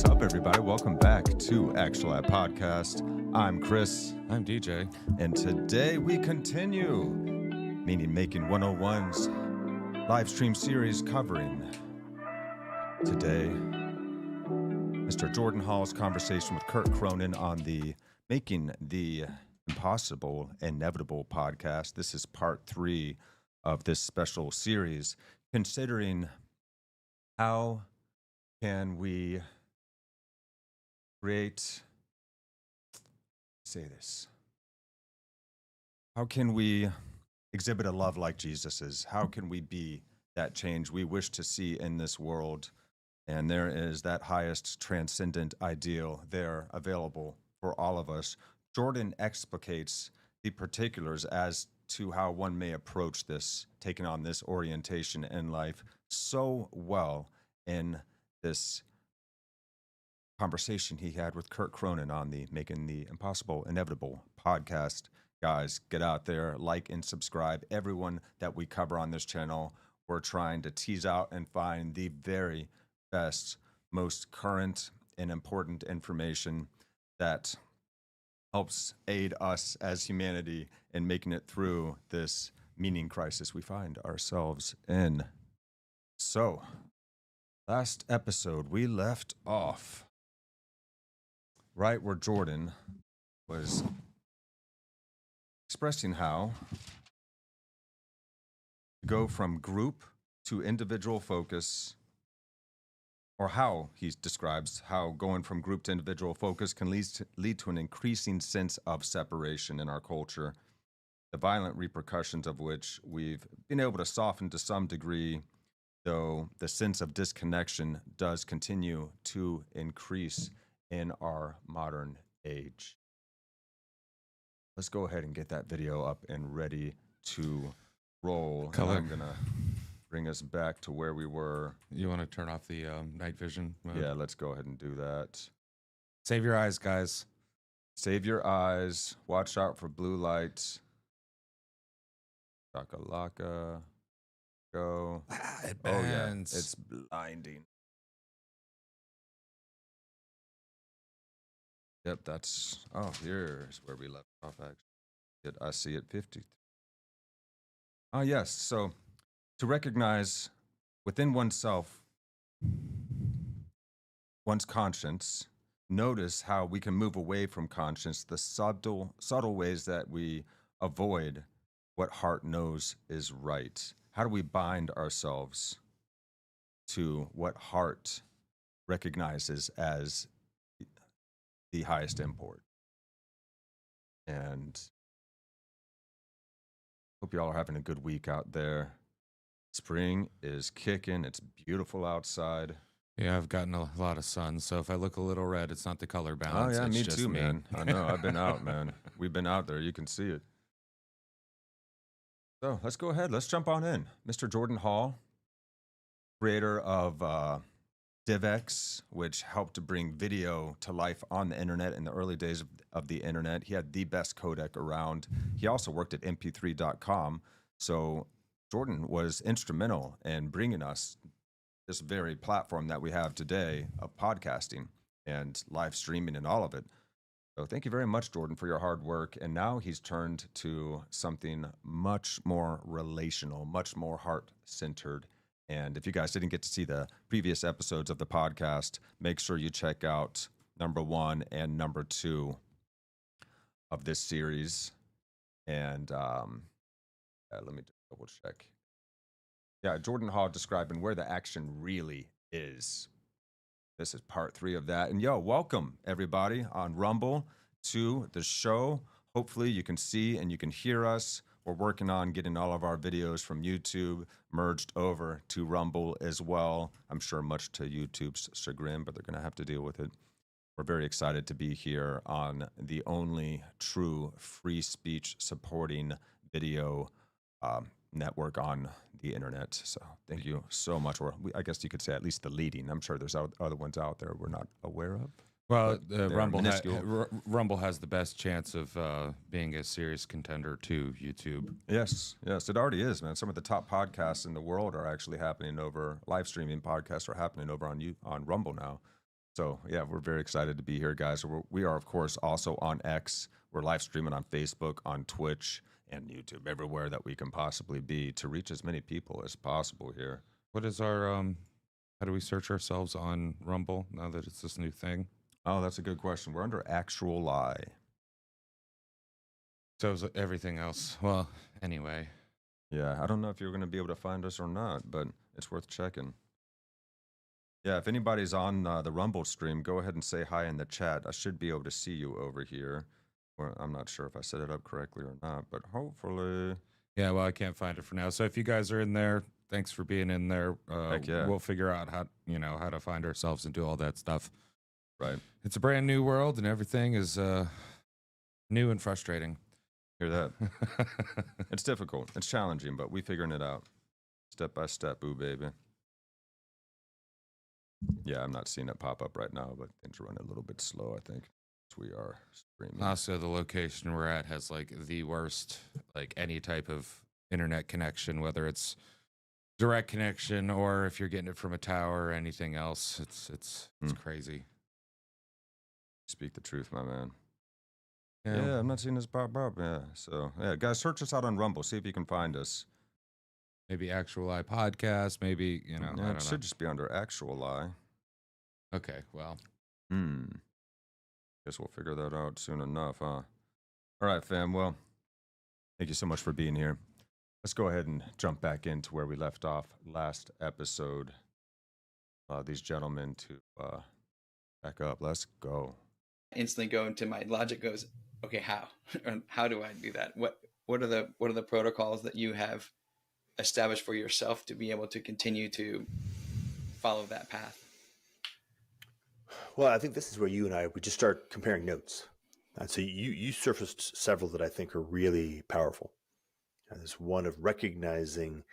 What's up, everybody? Welcome back to Actuali Podcast. I'm Chris. I'm DJ. And today we continue Meaning Making 101's live stream series covering today Mr. Jordan Hall's conversation with Curt Cronin on the Making the Impossible Inevitable podcast. This is part 3 of this special series, considering how can we create, how can we exhibit a love like Jesus's? How can we be that change we wish to see in this world? And there is that highest transcendent ideal there available for all of us. Jordan explicates the particulars as to how one may approach this, taking on this orientation in life so well in this conversation he had with Curt Cronin on the Making the Impossible Inevitable podcast. Guys, get out there, like and subscribe. Everyone that we cover on this channel, we're trying to tease out and find the very best, most current and important information that helps aid us as humanity in making it through this meaning crisis we find ourselves in. So, last episode, we left off right where Jordan was expressing how to go from group to individual focus, or how he describes how going from group to individual focus can lead to an increasing sense of separation in our culture, the violent repercussions of which we've been able to soften to some degree, though the sense of disconnection does continue to increase in our modern age. Let's go ahead and get that video up and ready to roll. Color. I'm going to bring us back to where we were. You want to turn off the night vision mode? Yeah, let's go ahead and do that. Save your eyes, guys. Save your eyes. Watch out for blue lights. Shakalaka. Go. It Oh, yeah. bends. It's blinding. Yep, that's... Oh, here's where we left off, actually. I see it, 50. Oh, yes. So, to recognize within oneself, one's conscience, notice how we can move away from conscience, the subtle ways that we avoid what heart knows is right. How do we bind ourselves to what heart recognizes as the highest import? And hope you all are having a good week out there. Spring is kicking. It's beautiful outside. Yeah, I've gotten a lot of sun, so if I look a little red, it's not the color balance. Oh, yeah, it's me just too, man. I know. I've been out, man. We've been out there. You can see it. So let's go ahead. Let's jump on in. Mr. Jordan Hall, creator of DivX, which helped to bring video to life on the internet in the early days of the internet. He had the best codec around. He also worked at mp3.com. So Jordan was instrumental in bringing us this very platform that we have today of podcasting and live streaming and all of it. So thank you very much, Jordan, for your hard work. And now he's turned to something much more relational, much more heart-centered. And if you guys didn't get to see the previous episodes of the podcast, make sure you check out number 1 and number 2 of this series. And let me just double check. Yeah, Jordan Hall describing where the action really is. This is part 3 of that. And welcome everybody on Rumble to the show. Hopefully you can see and you can hear us. We're working on getting all of our videos from YouTube merged over to Rumble as well. I'm sure much to YouTube's chagrin, but they're going to have to deal with it. We're very excited to be here on the only true free speech supporting video network on the internet. So thank you so much. Or I guess you could say at least the leading. I'm sure there's other ones out there we're not aware of. Well, Rumble has the best chance of being a serious contender to YouTube. Yes, it already is, man. Some of the top podcasts in the world are actually happening over, live streaming podcasts are happening over on Rumble now. So yeah, we're very excited to be here, guys. We are, of course, also on X. We're live streaming on Facebook, on Twitch, and YouTube, everywhere that we can possibly be to reach as many people as possible here. What is our how do we search ourselves on Rumble now that it's this new thing? Oh, that's a good question. We're under Actuali. So is everything else. Well, anyway. Yeah, I don't know if you're going to be able to find us or not, but it's worth checking. Yeah, if anybody's on the Rumble stream, go ahead and say hi in the chat. I should be able to see you over here. Well, I'm not sure if I set it up correctly or not, but hopefully. Yeah, well, I can't find it for now. So if you guys are in there, thanks for being in there. Heck yeah. We'll figure out how to find ourselves and do all that stuff. Right. It's a brand new world, and everything is new and frustrating. Hear that? It's difficult. It's challenging, but we figuring it out step by step. Ooh, baby. Yeah, I'm not seeing it pop up right now, but things are running a little bit slow, I think. We are streaming. Also, the location we're at has like the worst, like any type of internet connection, whether it's direct connection or if you're getting it from a tower or anything else. It's crazy. Speak the truth, my man. Yeah, I'm not seeing this pop up. Yeah, so yeah, guys, search us out on Rumble. See if you can find us. Maybe Actuali podcast. Maybe I don't know. Should just be under Actuali. Okay, well. Guess we'll figure that out soon enough, huh? All right, fam. Well, thank you so much for being here. Let's go ahead and jump back into where we left off last episode. These gentlemen to back up. Let's go. Instantly go into my logic goes, okay, how? How do I do that? What are the protocols that you have established for yourself to be able to continue to follow that path? Well, I think this is where you and I would just start comparing notes. And so you surfaced several that I think are really powerful. There's one of recognizing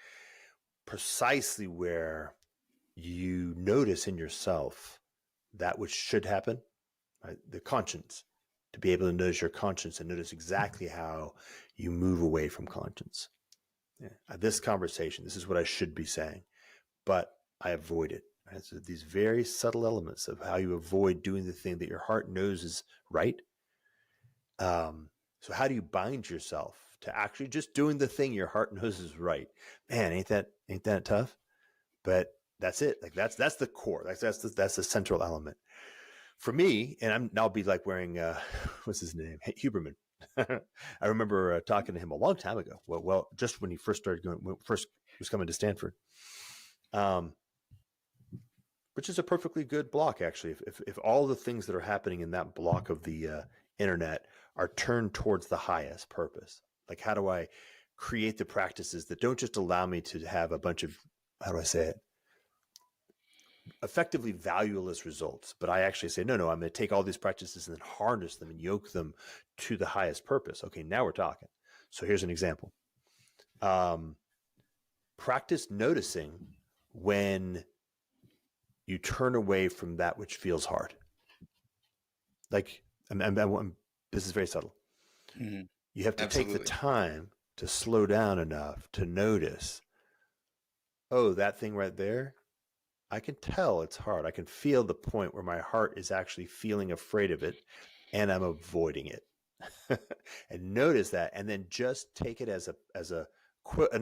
precisely where you notice in yourself that which should happen, right? The conscience, to be able to notice your conscience and notice exactly how you move away from conscience. Yeah. This conversation, this is what I should be saying, but I avoid it. Right? So these very subtle elements of how you avoid doing the thing that your heart knows is right. So how do you bind yourself to actually just doing the thing your heart knows is right? Man, ain't that tough? But that's it. Like that's the core. That's the central element for me. And I'll be like wearing what's his name, Huberman. I remember talking to him a long time ago. Well, just when he first was coming to Stanford. Which is a perfectly good block, actually. If all the things that are happening in that block of the internet are turned towards the highest purpose, like how do I create the practices that don't just allow me to have a bunch of, how do I say it, effectively valueless results, but I actually say, no, I'm going to take all these practices and then harness them and yoke them to the highest purpose. Okay, now we're talking. So here's an example. Practice noticing when you turn away from that which feels hard. Like, this is very subtle. Mm-hmm. You have to Absolutely. Take the time to slow down enough to notice, oh, that thing right there, I can tell it's hard. I can feel the point where my heart is actually feeling afraid of it and I'm avoiding it. And notice that, and then just take it as an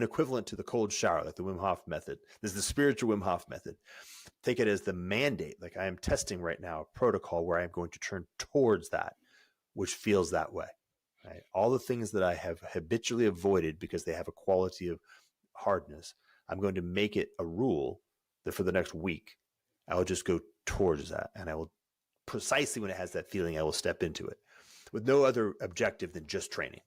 equivalent to the cold shower, like the Wim Hof method. This is the spiritual Wim Hof method. Take it as the mandate. Like I am testing right now a protocol where I'm going to turn towards that, which feels that way. Right? All the things that I have habitually avoided because they have a quality of hardness, I'm going to make it a rule that for the next week, I will just go towards that. And I will precisely when it has that feeling, I will step into it with no other objective than just training.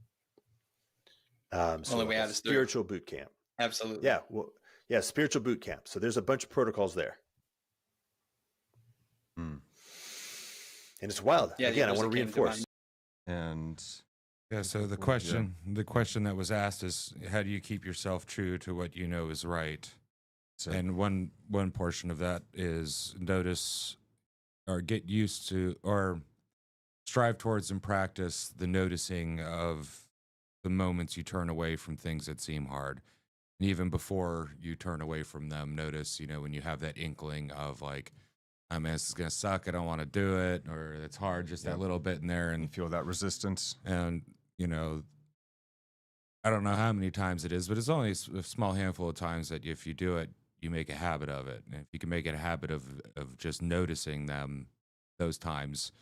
So only way out is spiritual boot camp. Absolutely. Yeah. Well, yeah. Spiritual boot camp. So there's a bunch of protocols there. And it's wild. Yeah, again, I want to reinforce. And yeah, so the question that was asked is, how do you keep yourself true to what you know is right? So, and one portion of that is notice or get used to or strive towards and practice the noticing of the moments you turn away from things that seem hard. And even before you turn away from them, notice, when you have that inkling of like, I mean, this is going to suck. I don't want to do it, or it's hard, just that little bit in there. And you feel that resistance. And, you know, I don't know how many times it is, but it's only a small handful of times that if you do it, you make a habit of it. And if you can make it a habit of just noticing them those times,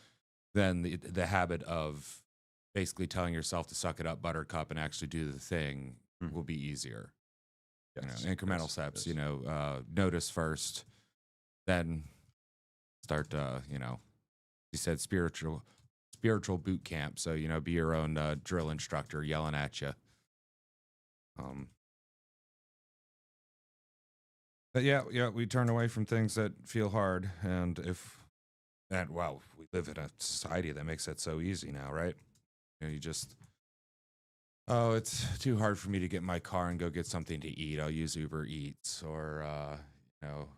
then the habit of basically telling yourself to suck it up, buttercup, and actually do the thing will be easier. Yes. You know, incremental steps, you know, notice first, then start, you know, you said spiritual boot camp. So, you know, be your own drill instructor yelling at you. But yeah, we turn away from things that feel hard. And wow, we live in a society that makes that so easy now, right? You know, you just, oh, it's too hard for me to get in my car and go get something to eat. I'll use Uber Eats, or, you know,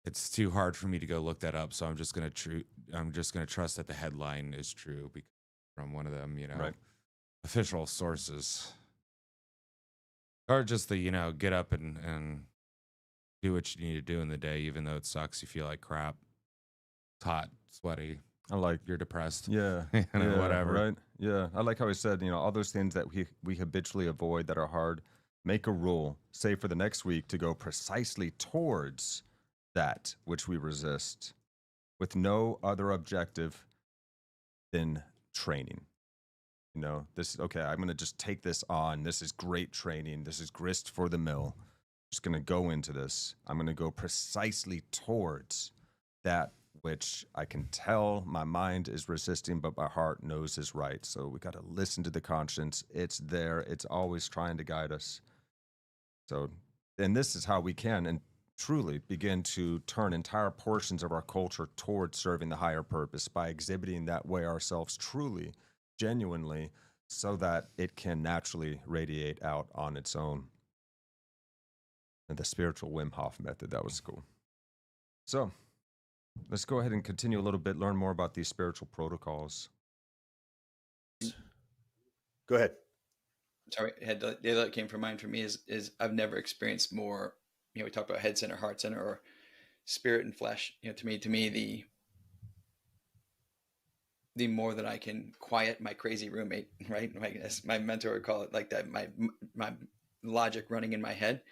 it's too hard for me to go look that up, so I'm just gonna trust that the headline is true from one of them, you know, official sources, or just the, you know, get up and do what you need to do in the day, even though it sucks. You feel like crap. It's hot, sweaty. I like you're depressed. Yeah, you know, whatever. Right. Yeah, I like how he said, you know, all those things that we habitually avoid that are hard. Make a rule, say for the next week, to go precisely towards that which we resist, with no other objective than training. You know, this, okay, I'm going to just take this on. This is great training. This is grist for the mill. I'm just going to go into this. I'm going to go precisely towards that which I can tell my mind is resisting, but my heart knows is right. So we got to listen to the conscience. It's there. It's always trying to guide us. So, and this is how we can, and truly begin to turn entire portions of our culture towards serving the higher purpose by exhibiting that way ourselves truly, genuinely, so that it can naturally radiate out on its own. And the spiritual Wim Hof method, that was cool. So let's go ahead and continue a little bit, learn more about these spiritual protocols. Go ahead. Sorry, the other that came to mind for me is I've never experienced more. You know, we talk about head center, heart center, or spirit and flesh. You know, to me, the more that I can quiet my crazy roommate, right? My mentor would call it like that. My logic running in my head,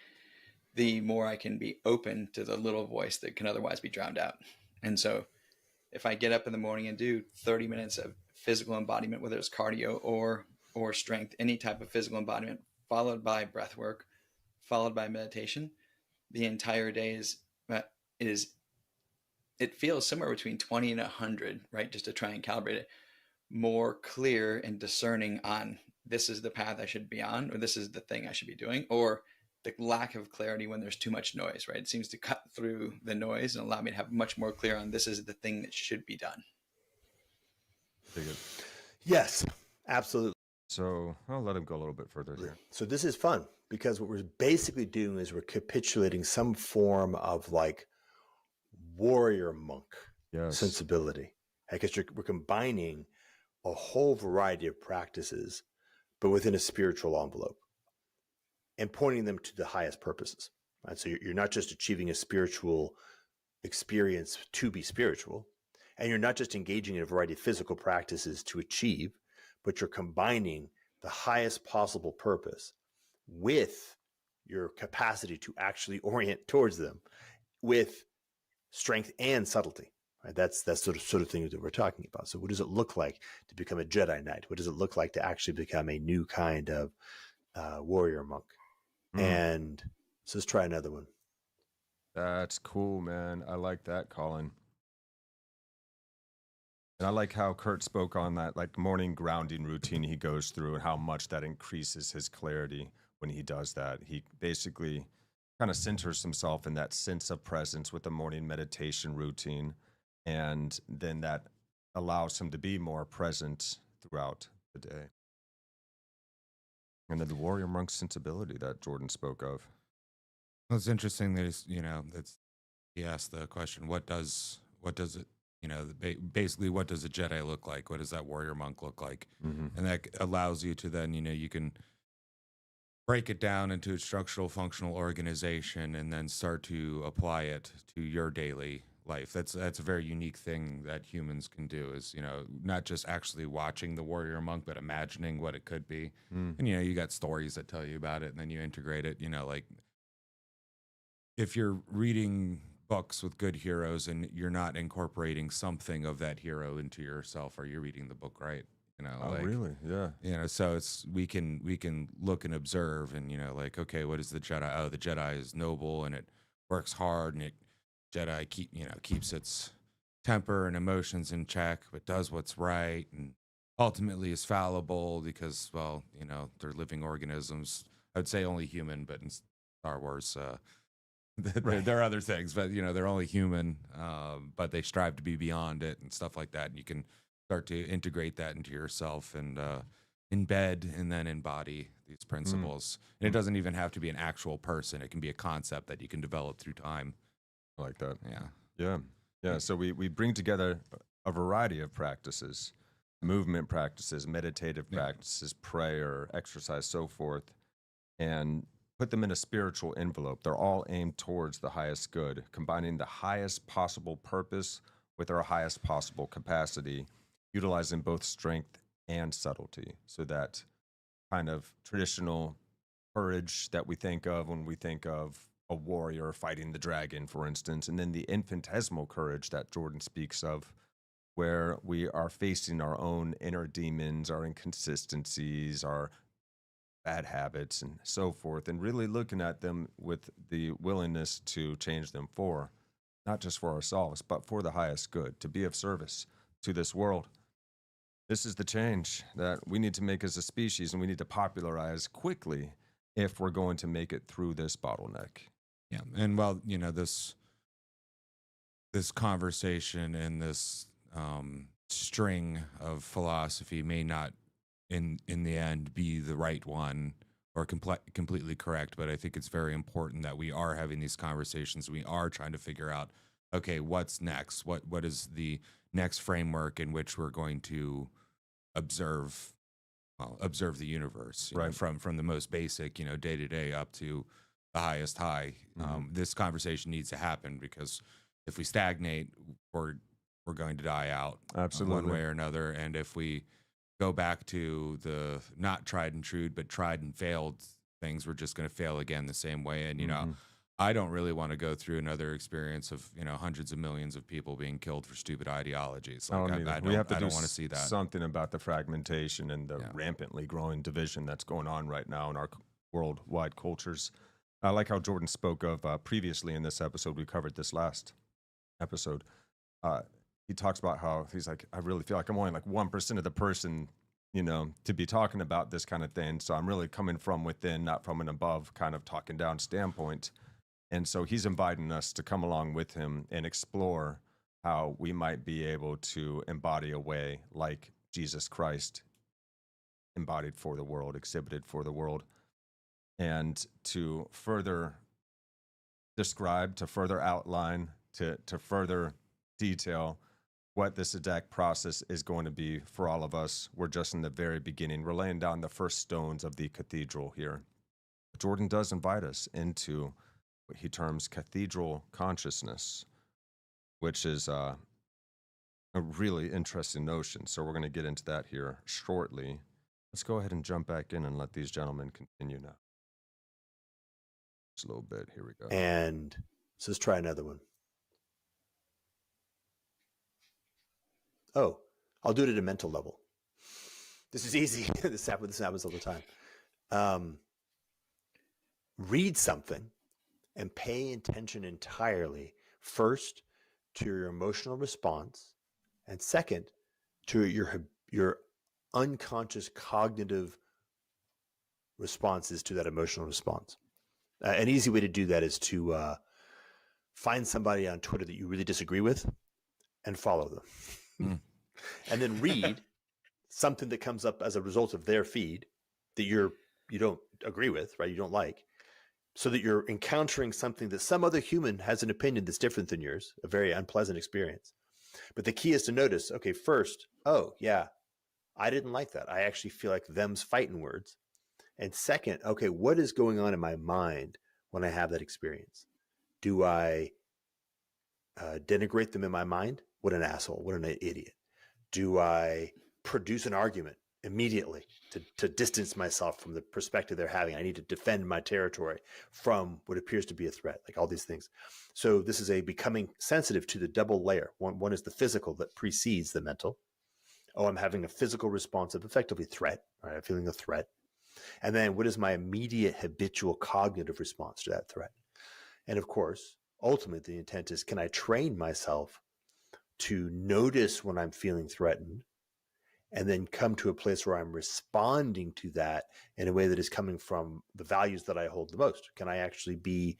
the more I can be open to the little voice that can otherwise be drowned out. And so, if I get up in the morning and do 30 minutes of physical embodiment, whether it's cardio or strength, any type of physical embodiment, followed by breath work, followed by meditation, the entire day it feels somewhere between 20 and 100, right? Just to try and calibrate it, more clear and discerning on this is the path I should be on, or this is the thing I should be doing, or the lack of clarity when there's too much noise, right? It seems to cut through the noise and allow me to have much more clear on this is the thing that should be done. Yes, absolutely. So I'll let him go a little bit further here. So this is fun because what we're basically doing is we're capitulating some form of like warrior monk sensibility. Because we're combining a whole variety of practices, but within a spiritual envelope, and pointing them to the highest purposes. Right? So you're not just achieving a spiritual experience to be spiritual, and you're not just engaging in a variety of physical practices to achieve, but you're combining the highest possible purpose with your capacity to actually orient towards them with strength and subtlety. Right? That's sort of thing that we're talking about. So what does it look like to become a Jedi Knight? What does it look like to actually become a new kind of warrior monk? And so let's try another one. That's cool, man. I like that, Colin. And I like how Curt spoke on that like morning grounding routine he goes through and how much that increases his clarity when he does that. He basically kind of centers himself in that sense of presence with the morning meditation routine. And then that allows him to be more present throughout the day. And then the warrior monk sensibility that Jordan spoke of. Well, it's interesting that he asked the question, what does it, you know, basically what does a Jedi look like? What does that warrior monk look like? Mm-hmm. And that allows you to then, you know, you can break it down into a structural functional organization and then start to apply it to your daily life. That's a very unique thing that humans can do, is, not just actually watching the warrior monk, but imagining what it could be. And, you got stories that tell you about it, and then you integrate it, like if you're reading books with good heroes and you're not incorporating something of that hero into yourself, are you reading the book right? Really? Yeah. So we can look and observe, and like, okay, what is the Jedi? Oh, the Jedi is noble and it works hard, and Jedi keeps its temper and emotions in check, but does what's right, and ultimately is fallible because, well, they're living organisms. I would say only human, but in Star Wars, there are other things, but they're only human, but they strive to be beyond it and stuff like that. And you can start to integrate that into yourself and embed and then embody these principles. And it doesn't even have to be an actual person. It can be a concept that you can develop through time. I like that. Yeah. So we bring together a variety of practices, movement practices, meditative practices, prayer, exercise, so forth, and put them in a spiritual envelope. They're all aimed towards the highest good, combining the highest possible purpose with our highest possible capacity, utilizing both strength and subtlety. So that kind of traditional courage that we think of when we think of a warrior fighting the dragon, for instance, and then the infinitesimal courage that Jordan speaks of, where we are facing our own inner demons, our inconsistencies, our bad habits, and so forth, and really looking at them with the willingness to change them for, not just for ourselves, but for the highest good, to be of service to this world. This is the change that we need to make as a species, and we need to popularize quickly if we're going to make it through this bottleneck. Yeah. And well, this conversation and this string of philosophy may not in the end be the right one or completely correct, but I think it's very important that we are having these conversations. We are trying to figure out, okay, what's next? What is the next framework in which we're going to observe the universe, right? From the most basic, day to day, up to the highest high. This conversation needs to happen, because if we stagnate, we're going to die out, absolutely, one way or another. And if we go back to the not tried and true, but tried and failed things, we're just going to fail again the same way. And I don't really want to go through another experience of hundreds of millions of people being killed for stupid ideologies. Like, I don't want to see that. Something about the fragmentation and the rampantly growing division that's going on right now in our worldwide cultures. I like how Jordan spoke of previously in this episode. We covered this last episode. He talks about how he's like, I really feel like I'm only like 1% of the person, to be talking about this kind of thing. So I'm really coming from within, not from an above kind of talking down standpoint. And so he's inviting us to come along with him and explore how we might be able to embody a way like Jesus Christ embodied for the world, exhibited for the world, and to further describe, to further outline, to further detail what this exact process is going to be for all of us. We're just in the very beginning. We're laying down the first stones of the cathedral here. Jordan does invite us into what he terms cathedral consciousness, which is a really interesting notion. So we're going to get into that here shortly. Let's go ahead and jump back in and let these gentlemen continue now. Just a little bit. Here we go. And so let's try another one. Oh, I'll do it at a mental level. This is easy. This happens all the time. Read something and pay attention entirely, first to your emotional response, and second to your unconscious cognitive responses to that emotional response. An easy way to do that is to find somebody on Twitter that you really disagree with and follow them. And then read something that comes up as a result of their feed that you don't agree with, right? You don't like, so that you're encountering something that some other human has an opinion that's different than yours, a very unpleasant experience. But the key is to notice, okay, first, oh yeah, I didn't like that. I actually feel like them's fighting words. And second, okay, what is going on in my mind when I have that experience? Do I denigrate them in my mind? What an asshole. What an idiot. Do I produce an argument immediately to distance myself from the perspective they're having? I need to defend my territory from what appears to be a threat, like all these things. So this is a becoming sensitive to the double layer. One is the physical that precedes the mental. Oh, I'm having a physical response of effectively threat. Right? I'm feeling a threat. And then what is my immediate habitual cognitive response to that threat? And of course, ultimately the intent is, can I train myself to notice when I'm feeling threatened and then come to a place where I'm responding to that in a way that is coming from the values that I hold the most? Can I actually be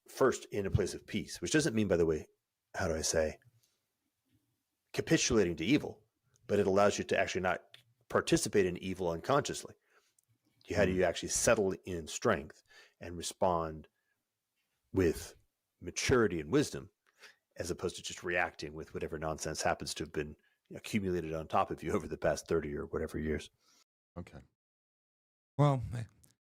first in a place of peace? Which doesn't mean, by the way, how do I say, capitulating to evil, but it allows you to actually not participate in evil unconsciously. How do you actually settle in strength and respond with maturity and wisdom, as opposed to just reacting with whatever nonsense happens to have been accumulated on top of you over the past 30 or whatever years? Okay. Well,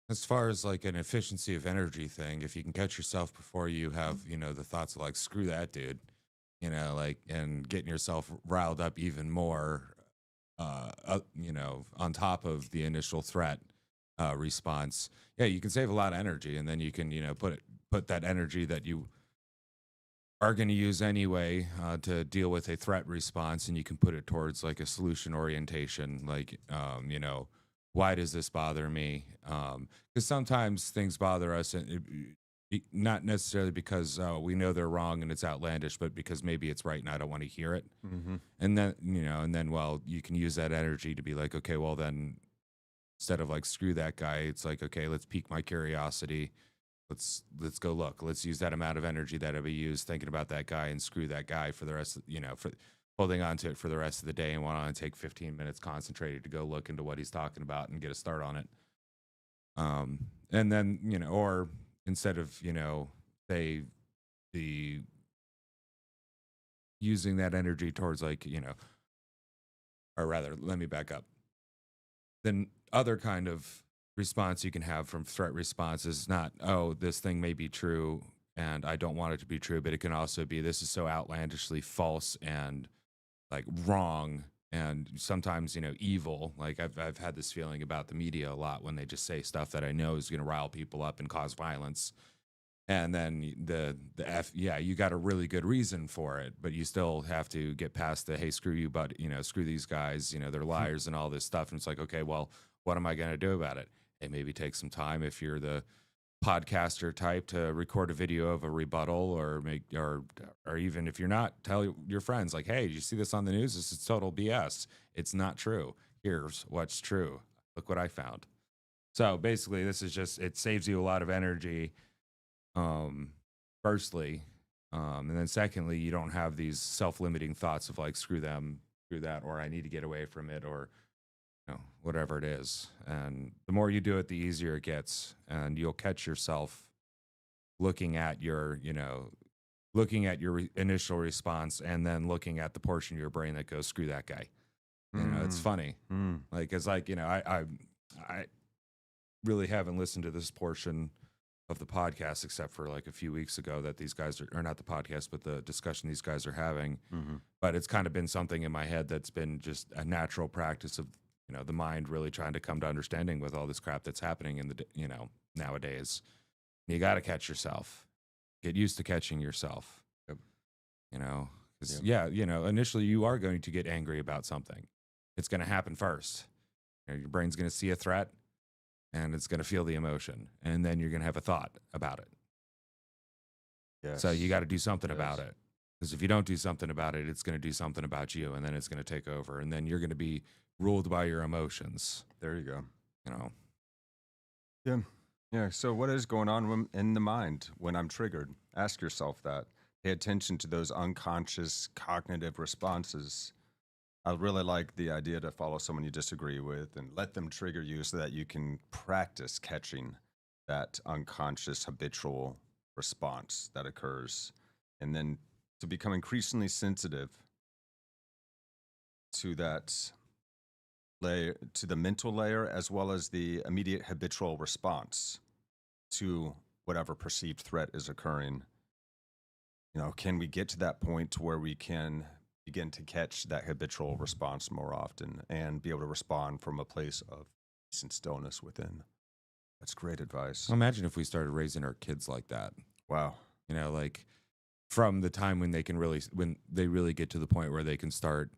as far as like an efficiency of energy thing, if you can catch yourself before you have, the thoughts of like, screw that dude, and getting yourself riled up even more, on top of the initial threat response, you can save a lot of energy, and then you can, put that energy that you are going to use anyway to deal with a threat response, and you can put it towards like a solution orientation, like, why does this bother me? Because sometimes things bother us, and not necessarily because we know they're wrong and it's outlandish, but because maybe it's right and I don't want to hear it. Mm-hmm. And then, well, you can use that energy to be like, okay, well then, instead of like, screw that guy, it's like, okay, let's pique my curiosity. Let's go look. Let's use that amount of energy that we use thinking about that guy and screw that guy for the rest of, for holding on to it for the rest of the day, and want to take 15 minutes concentrated to go look into what he's talking about and get a start on it. And then, or instead of, say the using that energy towards like, or rather, let me back up. Then other kind of response you can have from threat response is not, oh, this thing may be true and I don't want it to be true, but it can also be, this is so outlandishly false and like wrong and sometimes, evil. Like I've had this feeling about the media a lot when they just say stuff that I know is going to rile people up and cause violence. And then you got a really good reason for it, but you still have to get past the, hey, screw you, but screw these guys, they're liars and all this stuff. And it's like, okay, well, what am I going to do about it? Hey, maybe take some time if you're the podcaster type to record a video of a rebuttal, or even if you're not, tell your friends like, hey, did you see this on the news? This is total BS. It's not true. Here's what's true. Look what I found. So basically, this is just, it saves you a lot of energy. Firstly, and then secondly, you don't have these self-limiting thoughts of like, screw them, screw that, or I need to get away from it, or whatever it is. And the more you do it, the easier it gets, and you'll catch yourself looking at your initial response, and then looking at the portion of your brain that goes, screw that guy. It's funny. Like, it's like, I really haven't listened to this portion of the podcast except for like a few weeks ago that these guys are not the podcast, but the discussion these guys are having. But it's kind of been something in my head that's been just a natural practice of, the mind really trying to come to understanding with all this crap that's happening in the, nowadays. You got to catch yourself, get used to catching yourself, because initially you are going to get angry about something. It's going to happen first. Your brain's going to see a threat, and it's going to feel the emotion, and then you're going to have a thought about it. Yes. So you got to do something about it, because if you don't do something about it, it's going to do something about you, and then it's going to take over, and then you're going to be ruled by your emotions. There you go. Yeah. So what is going on in the mind when I'm triggered? Ask yourself that. Pay attention to those unconscious cognitive responses. I really like the idea to follow someone you disagree with and let them trigger you so that you can practice catching that unconscious habitual response that occurs, and then to become increasingly sensitive to that layer, to the mental layer, as well as the immediate habitual response to whatever perceived threat is occurring. can we get to that point to where we can begin to catch that habitual response more often and be able to respond from a place of peace and stillness within? That's great advice. Imagine if we started raising our kids like that. Wow. Like from the time when they really get to the point where they can start,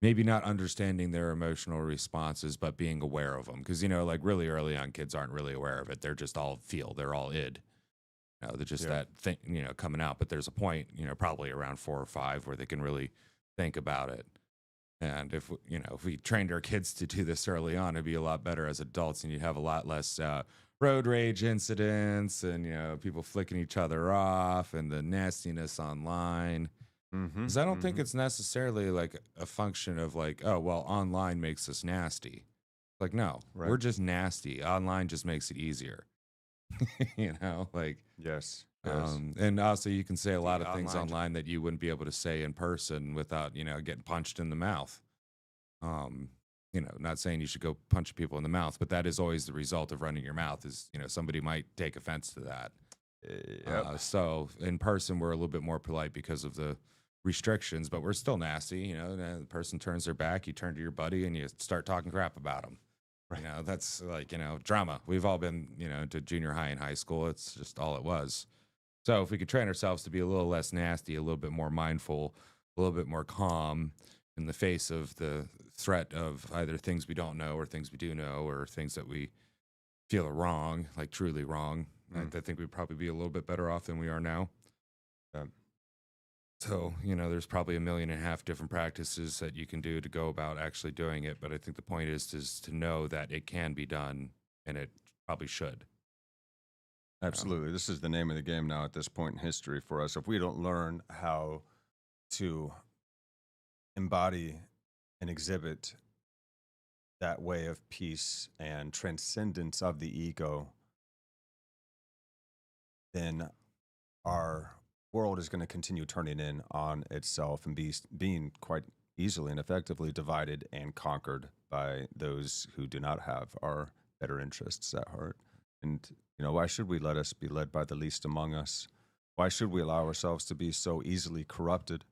maybe not understanding their emotional responses, but being aware of them. Because, like really early on, kids aren't really aware of it. They're just all they're all id. They're just that thing, coming out. But there's a point, probably around 4 or 5 where they can really think about it. And if we trained our kids to do this early on, it'd be a lot better as adults, and you'd have a lot less road rage incidents and people flicking each other off and the nastiness online. Because I don't think it's necessarily like a function of like, oh well, online makes us nasty. Like no, we're just nasty. Online just makes it easier. Yes. And also you can say a lot of things online that you wouldn't be able to say in person without getting punched in the mouth. Not saying you should go punch people in the mouth, but that is always the result of running your mouth is somebody might take offense to that. So in person we're a little bit more polite because of the restrictions, but we're still nasty. The person turns their back, you turn to your buddy and you start talking crap about them. That's like, drama. We've all been, to junior high and high school. It's just all it was. So if we could train ourselves to be a little less nasty, a little bit more mindful, a little bit more calm in the face of the threat of either things we don't know or things we do know or things that we feel are wrong, like truly wrong, I think we'd probably be a little bit better off than we are now. So, there's probably 1.5 million different practices that you can do to go about actually doing it. But I think the point is to know that it can be done and it probably should. Absolutely. This is the name of the game now at this point in history for us. If we don't learn how to embody and exhibit that way of peace and transcendence of the ego, then our world is going to continue turning in on itself and being quite easily and effectively divided and conquered by those who do not have our better interests at heart. And, why should we let us be led by the least among us? Why should we allow ourselves to be so easily corrupted?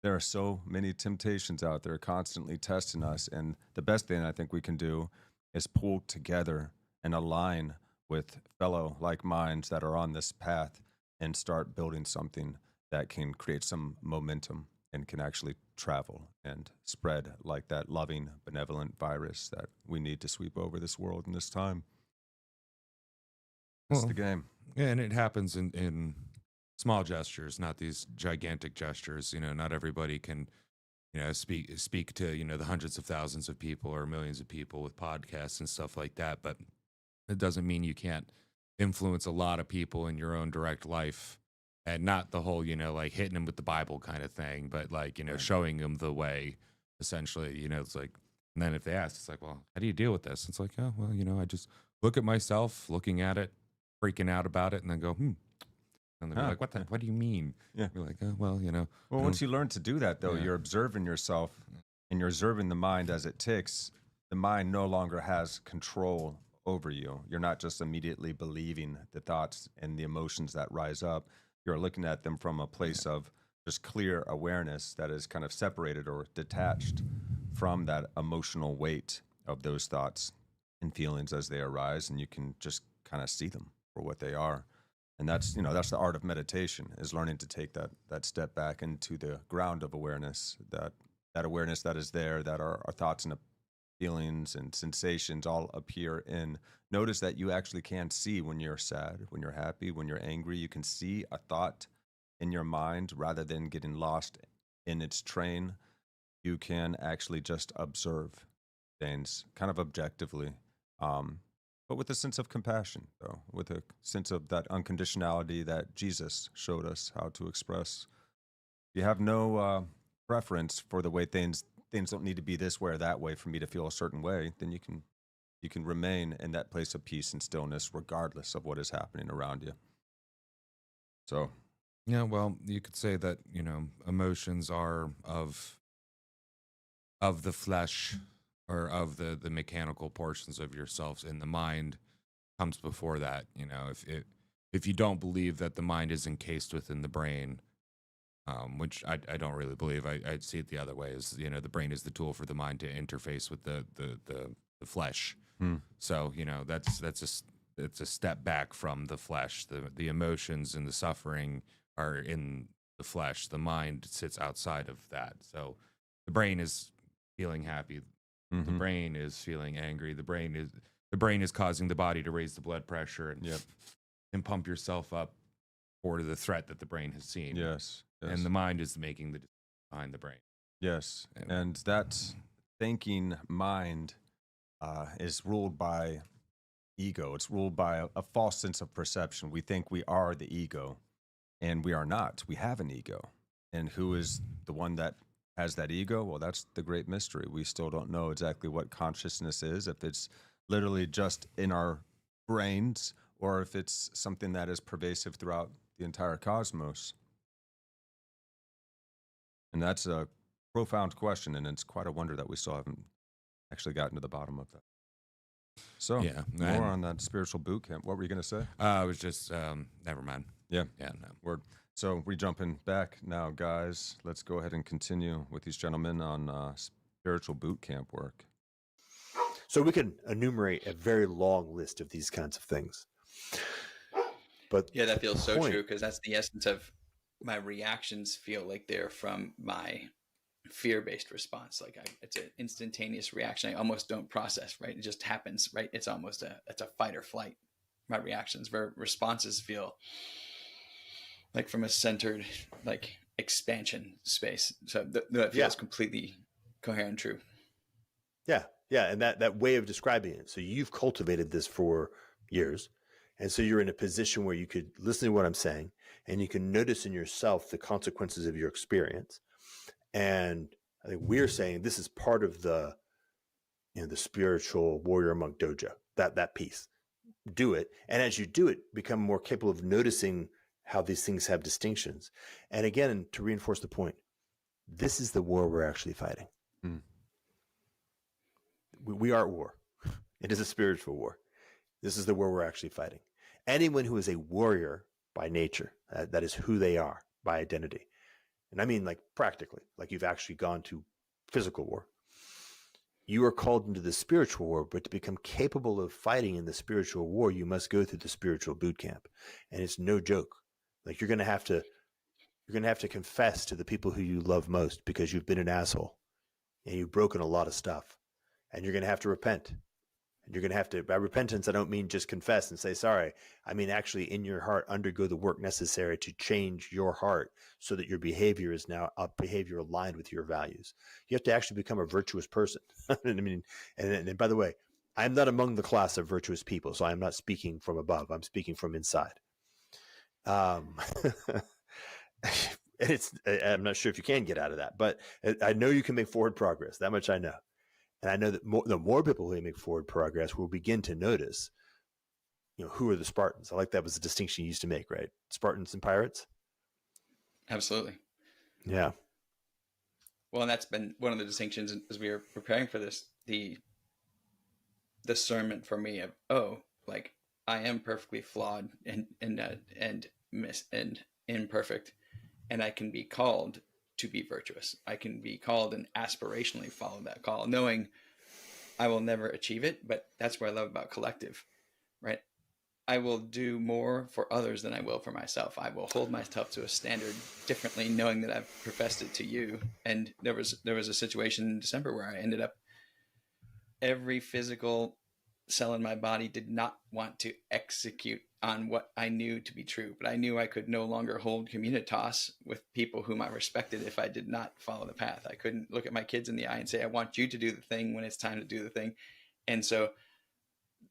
There are so many temptations out there constantly testing us. And the best thing I think we can do is pull together and align with fellow like minds that are on this path and start building something that can create some momentum and can actually travel and spread like that loving, benevolent virus that we need to sweep over this world in this time. That's the game. Yeah, and it happens in small gestures, not these gigantic gestures. Not everybody can, speak to, the hundreds of thousands of people or millions of people with podcasts and stuff like that. But it doesn't mean you can't influence a lot of people in your own direct life, and not the whole, like hitting them with the Bible kind of thing, but like, showing them the way, essentially, it's like, and then if they ask, it's like, well, how do you deal with this? It's like, oh, well, I just look at myself, looking at it, freaking out about it, and then go, and they'll be like, what do you mean? Yeah. You're like, oh, well, Well, once you learn to do that, though, you're observing yourself and you're observing the mind as it ticks. The mind no longer has control over you. You're not just immediately believing the thoughts and the emotions that rise up. You're looking at them from a place of just clear awareness that is kind of separated or detached from that emotional weight of those thoughts and feelings as they arise, and you can just kind of see them for what they are. And that's the art of meditation, is learning to take that step back into the ground of awareness, that awareness that is there, that our thoughts and feelings and sensations all appear in. Notice that you actually can see when you're sad, when you're happy, when you're angry. You can see a thought in your mind rather than getting lost in its train. You can actually just observe things kind of objectively, but with a sense of compassion, though, with a sense of that unconditionality that Jesus showed us how to express. You have no preference for the way things don't need to be this way or that way for me to feel a certain way, then you can remain in that place of peace and stillness regardless of what is happening around you. So, yeah, well, you could say that, emotions are of the flesh, or of the mechanical portions of yourselves, and the mind comes before that. if you don't believe that the mind is encased within the brain, which I don't really believe. I'd see it the other way, is, you know, the brain is the tool for the mind to interface with the flesh. So, you know, it's a step back from the flesh. The emotions and the suffering are in the flesh. The mind sits outside of that. So the brain is feeling happy. The brain is feeling angry. The brain is causing the body to raise the blood pressure and pump yourself up for the threat that the brain has seen. Yes. And the mind is making the decision behind the brain. Yes. And that thinking mind is ruled by ego. It's ruled by a false sense of perception. We think we are the ego, and we are not. We have an ego. And who is the one that has that ego? Well, that's the great mystery. We still don't know exactly what consciousness is, if it's literally just in our brains or if it's something that is pervasive throughout the entire cosmos. And that's a profound question, and it's quite a wonder that we still haven't actually gotten to the bottom of that. So, more on that spiritual boot camp. What were you going to say? I was just, never mind. Yeah. Yeah, no. Word. So, we're jumping back now, guys. Let's go ahead and continue with these gentlemen on spiritual boot camp work. So, we can enumerate a very long list of these kinds of things. But yeah, that feels so true, because that's the essence of my reactions. Feel like they're from my fear-based response. Like it's an instantaneous reaction. I almost don't process, right? It just happens, right? It's almost it's a fight or flight. My reactions, where responses feel like from a centered, like expansion space. So that feels completely coherent and true. Yeah. Yeah. And that way of describing it. So you've cultivated this for years. And so you're in a position where you could listen to what I'm saying, and you can notice in yourself the consequences of your experience. And I think we're saying this is part of the, you know, the spiritual warrior monk dojo, that piece. Do it. And as you do it, become more capable of noticing how these things have distinctions. And again, to reinforce the point, this is the war we're actually fighting. We are at war. It is a spiritual war. This is the war we're actually fighting. Anyone who is a warrior by nature, that is who they are by identity. And I mean, like, practically, like you've actually gone to physical war. You are called into the spiritual war, but to become capable of fighting in the spiritual war, you must go through the spiritual boot camp. And it's no joke. Like, you're going to have to confess to the people who you love most, because you've been an asshole and you've broken a lot of stuff, and you're going to have to repent. You're going to have to, by repentance, I don't mean just confess and say sorry. I mean, actually in your heart, undergo the work necessary to change your heart so that your behavior is now a behavior aligned with your values. You have to actually become a virtuous person. I mean, and by the way, I'm not among the class of virtuous people, so I'm not speaking from above. I'm speaking from inside. I'm not sure if you can get out of that, but I know you can make forward progress. That much I know. And I know that the more people who make forward progress will begin to notice, you know, who are the Spartans. I like that was a distinction you used to make, right? Spartans and pirates. Absolutely. Yeah. Well, and that's been one of the distinctions as we were preparing for this, the discernment for me of, like, I am perfectly flawed and imperfect, and I can be called to be virtuous. I can be called and aspirationally follow that call, knowing I will never achieve it. But that's what I love about collective, right? I will do more for others than I will for myself. I will hold myself to a standard differently, knowing that I've professed it to you. And there was a situation in December where I ended up, every physical cell in my body did not want to execute on what I knew to be true, but I knew I could no longer hold communitas with people whom I respected if I did not follow the path. I couldn't look at my kids in the eye and say, I want you to do the thing when it's time to do the thing. And so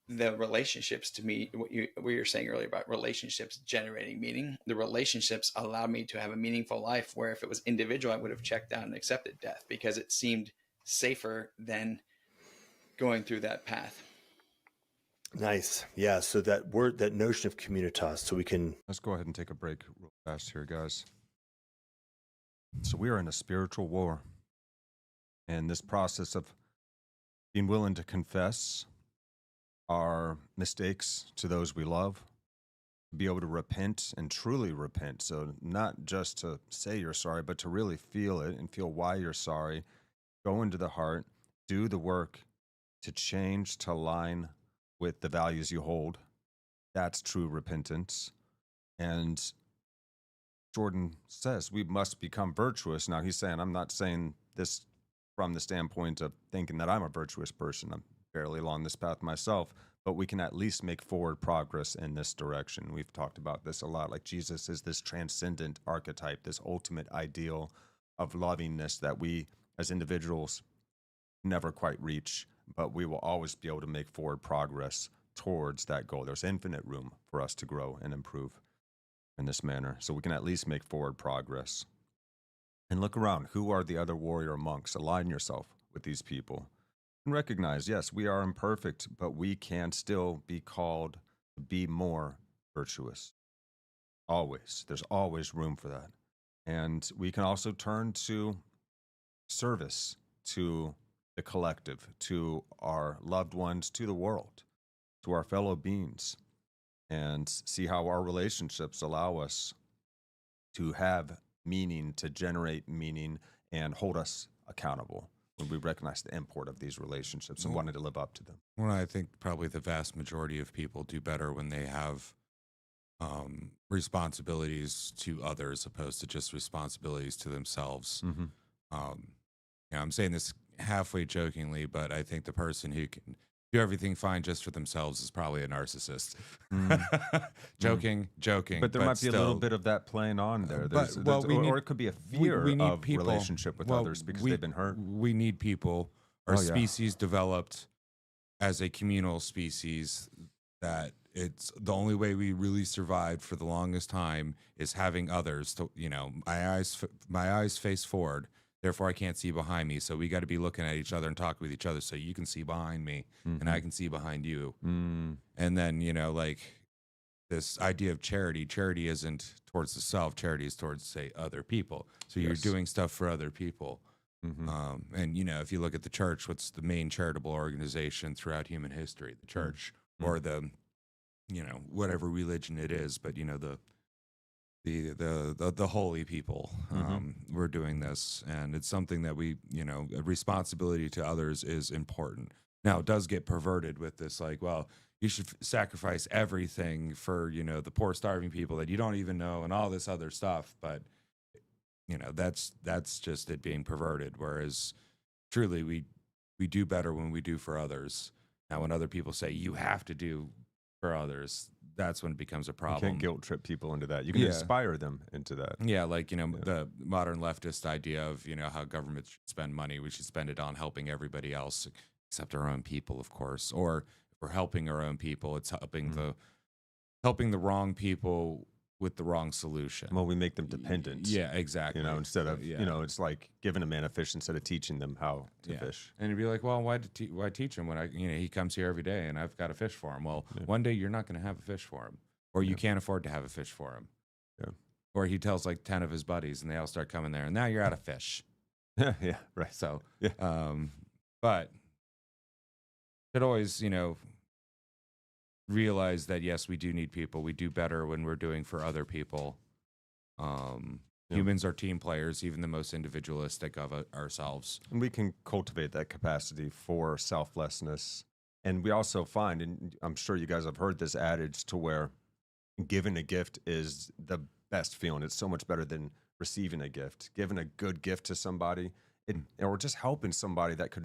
the relationships, to me, what you were saying earlier about relationships generating meaning, the relationships allowed me to have a meaningful life, where if it was individual, I would have checked out and accepted death, because it seemed safer than going through that path. Nice. Yeah. So that notion of communitas, so we can. Let's go ahead and take a break real fast here, guys. So we are in a spiritual war. And this process of being willing to confess our mistakes to those we love, be able to repent and truly repent. So not just to say you're sorry, but to really feel it and feel why you're sorry. Go into the heart, do the work to change, to align with the values you hold. That's true repentance. And Jordan says we must become virtuous. Now he's saying, I'm not saying this from the standpoint of thinking that I'm a virtuous person. I'm barely along this path myself, but we can at least make forward progress in this direction. We've talked about this a lot. Like Jesus is this transcendent archetype, this ultimate ideal of lovingness that we as individuals never quite reach, but we will always be able to make forward progress towards that goal. There's infinite room for us to grow and improve in this manner. So we can at least make forward progress. And look around. Who are the other warrior monks? Align yourself with these people. And recognize, yes, we are imperfect, but we can still be called to be more virtuous. Always. There's always room for that. And we can also turn to service, to the collective, to our loved ones, to the world, to our fellow beings, and see how our relationships allow us to have meaning, to generate meaning, and hold us accountable when we recognize the import of these relationships and wanting to live up to them. Well, I think probably the vast majority of people do better when they have responsibilities to others opposed to just responsibilities to themselves. Mm-hmm. I'm saying this halfway jokingly, but I think the person who can do everything fine just for themselves is probably a narcissist. Joking. But there might be a little bit of that playing on there. Or it could be a fear of people, relationship with others because they've been hurt. We need people. Our species developed as a communal species that it's the only way we really survived for the longest time is having others to, my eyes face forward. Therefore, I can't see behind me. So we got to be looking at each other and talking with each other so you can see behind me and I can see behind you. And then, like this idea of charity. Charity isn't towards the self. Charity is towards, say, other people. So you're doing stuff for other people. And, if you look at the church, what's the main charitable organization throughout human history? The church or the, whatever religion it is. But, the holy people we're doing this, and it's something that we a responsibility to others is important. Now it does get perverted with this, like, well, you should sacrifice everything for the poor starving people that you don't even know and all this other stuff, but that's just it being perverted, whereas truly we do better when we do for others. Now when other people say you have to do for others, that's when it becomes a problem. You can't guilt trip people into that. You can inspire them into that. Yeah, like, the modern leftist idea of, how government should spend money. We should spend it on helping everybody else except our own people, of course. Or if we're helping our own people, it's helping the wrong people with the wrong solution. Well, we make them dependent. Yeah, exactly. Instead of, it's like giving a man a fish instead of teaching them how to fish. And you'd be like, well, why teach him when he comes here every day and I've got a fish for him? Well, one day you're not going to have a fish for him, or you can't afford to have a fish for him. Yeah. Or he tells like 10 of his buddies and they all start coming there and now you're out of fish. Yeah, right. So, but should always, realize that yes, we do need people. We do better when we're doing for other people. Humans are team players, even the most individualistic of ourselves. And we can cultivate that capacity for selflessness. And we also find, and I'm sure you guys have heard this adage, to where giving a gift is the best feeling. It's so much better than receiving a gift. Giving a good gift to somebody, or just helping somebody that could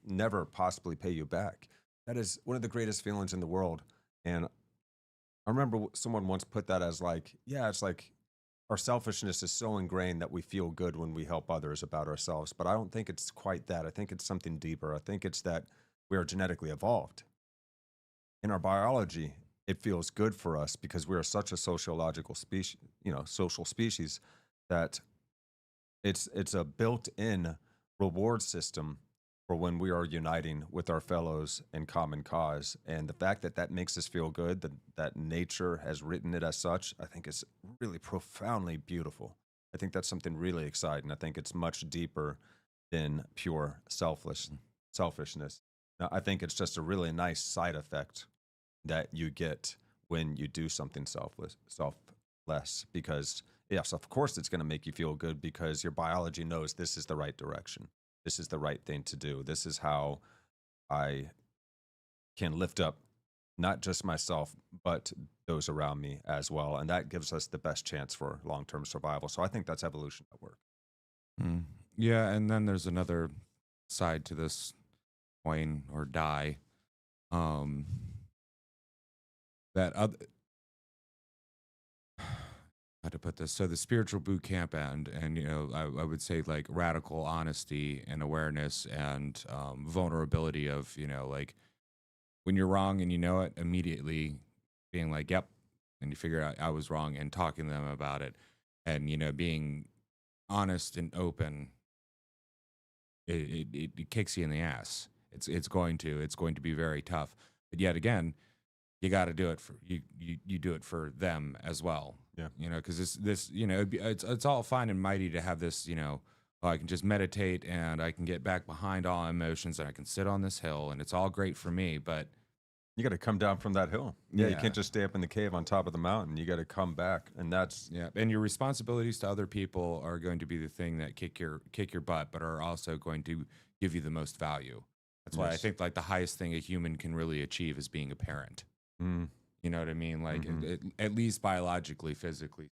never possibly pay you back. That is one of the greatest feelings in the world. And I remember someone once put that as like, it's like our selfishness is so ingrained that we feel good when we help others about ourselves. But I don't think it's quite that. I think it's something deeper. I think it's that we are genetically evolved. In our biology, it feels good for us because we are such a sociological species, social species, that it's a built-in reward system for when we are uniting with our fellows in common cause. And the fact that makes us feel good, that nature has written it as such, I think is really profoundly beautiful. I think that's something really exciting. I think it's much deeper than pure selfishness. Now, I think it's just a really nice side effect that you get when you do something selfless, because yes, of course it's going to make you feel good because your biology knows this is the right direction. This is the right thing to do. This is how I can lift up not just myself, but those around me as well. And that gives us the best chance for long-term survival. So I think that's evolution at work. Yeah, and then there's another side to this coin or die. That other, how to put this? So the spiritual boot camp and you know, I would say like radical honesty and awareness and vulnerability of, you know, like when you're wrong and you know it, immediately being like, yep, and you figure out I was wrong and talking to them about it, and you know, being honest and open. It kicks you in the ass. It's going to be very tough. But yet again, you got to do it for you do it for them as well. Yeah. You know, because this you know, it's all fine and mighty to have this, you know, I can just meditate and I can get back behind all emotions and I can sit on this hill and it's all great for me, but you got to come down from that hill. Yeah, you Yeah. can't just stay up in the cave on top of the mountain. You got to come back, and that's yeah, and your responsibilities to other people are going to be the thing that kick your butt, but are also going to give you the most value. That's why I Yes. think like the highest thing a human can really achieve is being a parent. You know what I mean? Like at least biologically, physically,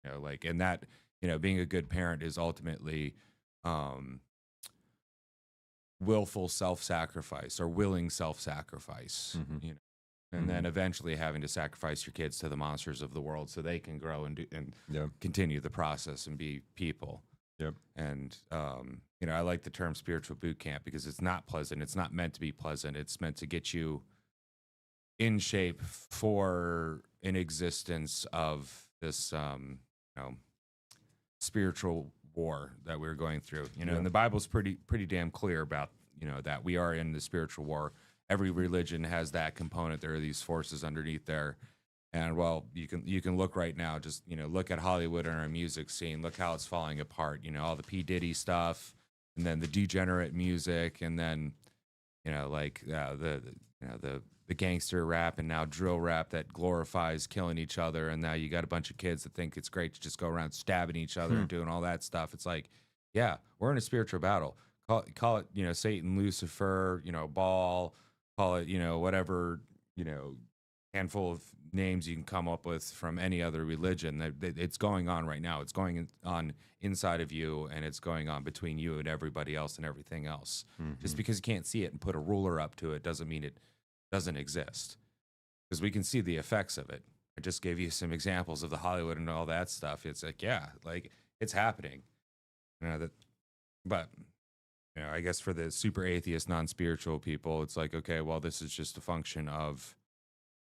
you know, like, and that, you know, being a good parent is ultimately willful self-sacrifice or willing self-sacrifice, you know, and then eventually having to sacrifice your kids to the monsters of the world so they can grow and yeah. continue the process and be people. Yep. And you know, I like the term spiritual boot camp because it's not pleasant. It's not meant to be pleasant. It's meant to get you in shape for an existence of this you know, spiritual war that we're going through. You know, Yeah. and the Bible's pretty damn clear about, you know, that we are in the spiritual war. Every religion has that component. There are these forces underneath there. And well, you can look right now, just, you know, look at Hollywood and our music scene. Look how it's falling apart. You know, all the P. Diddy stuff, and then the degenerate music, and then, you know, like the gangster rap and now drill rap that glorifies killing each other. And now you got a bunch of kids that think it's great to just go around stabbing each other and doing all that stuff. It's like, yeah, we're in a spiritual battle. Call it, you know, Satan, Lucifer, you know, Baal, call it, you know, whatever, you know, handful of names you can come up with from any other religion. It's going on right now. It's going on inside of you, and it's going on between you and everybody else and everything else. Just because you can't see it and put a ruler up to it doesn't mean it doesn't exist, because we can see the effects of it. I just gave you some examples of the Hollywood and all that stuff. It's like, yeah, like it's happening, you know, that, but you know, I guess for the super atheist, non-spiritual people, it's like, okay, well, this is just a function of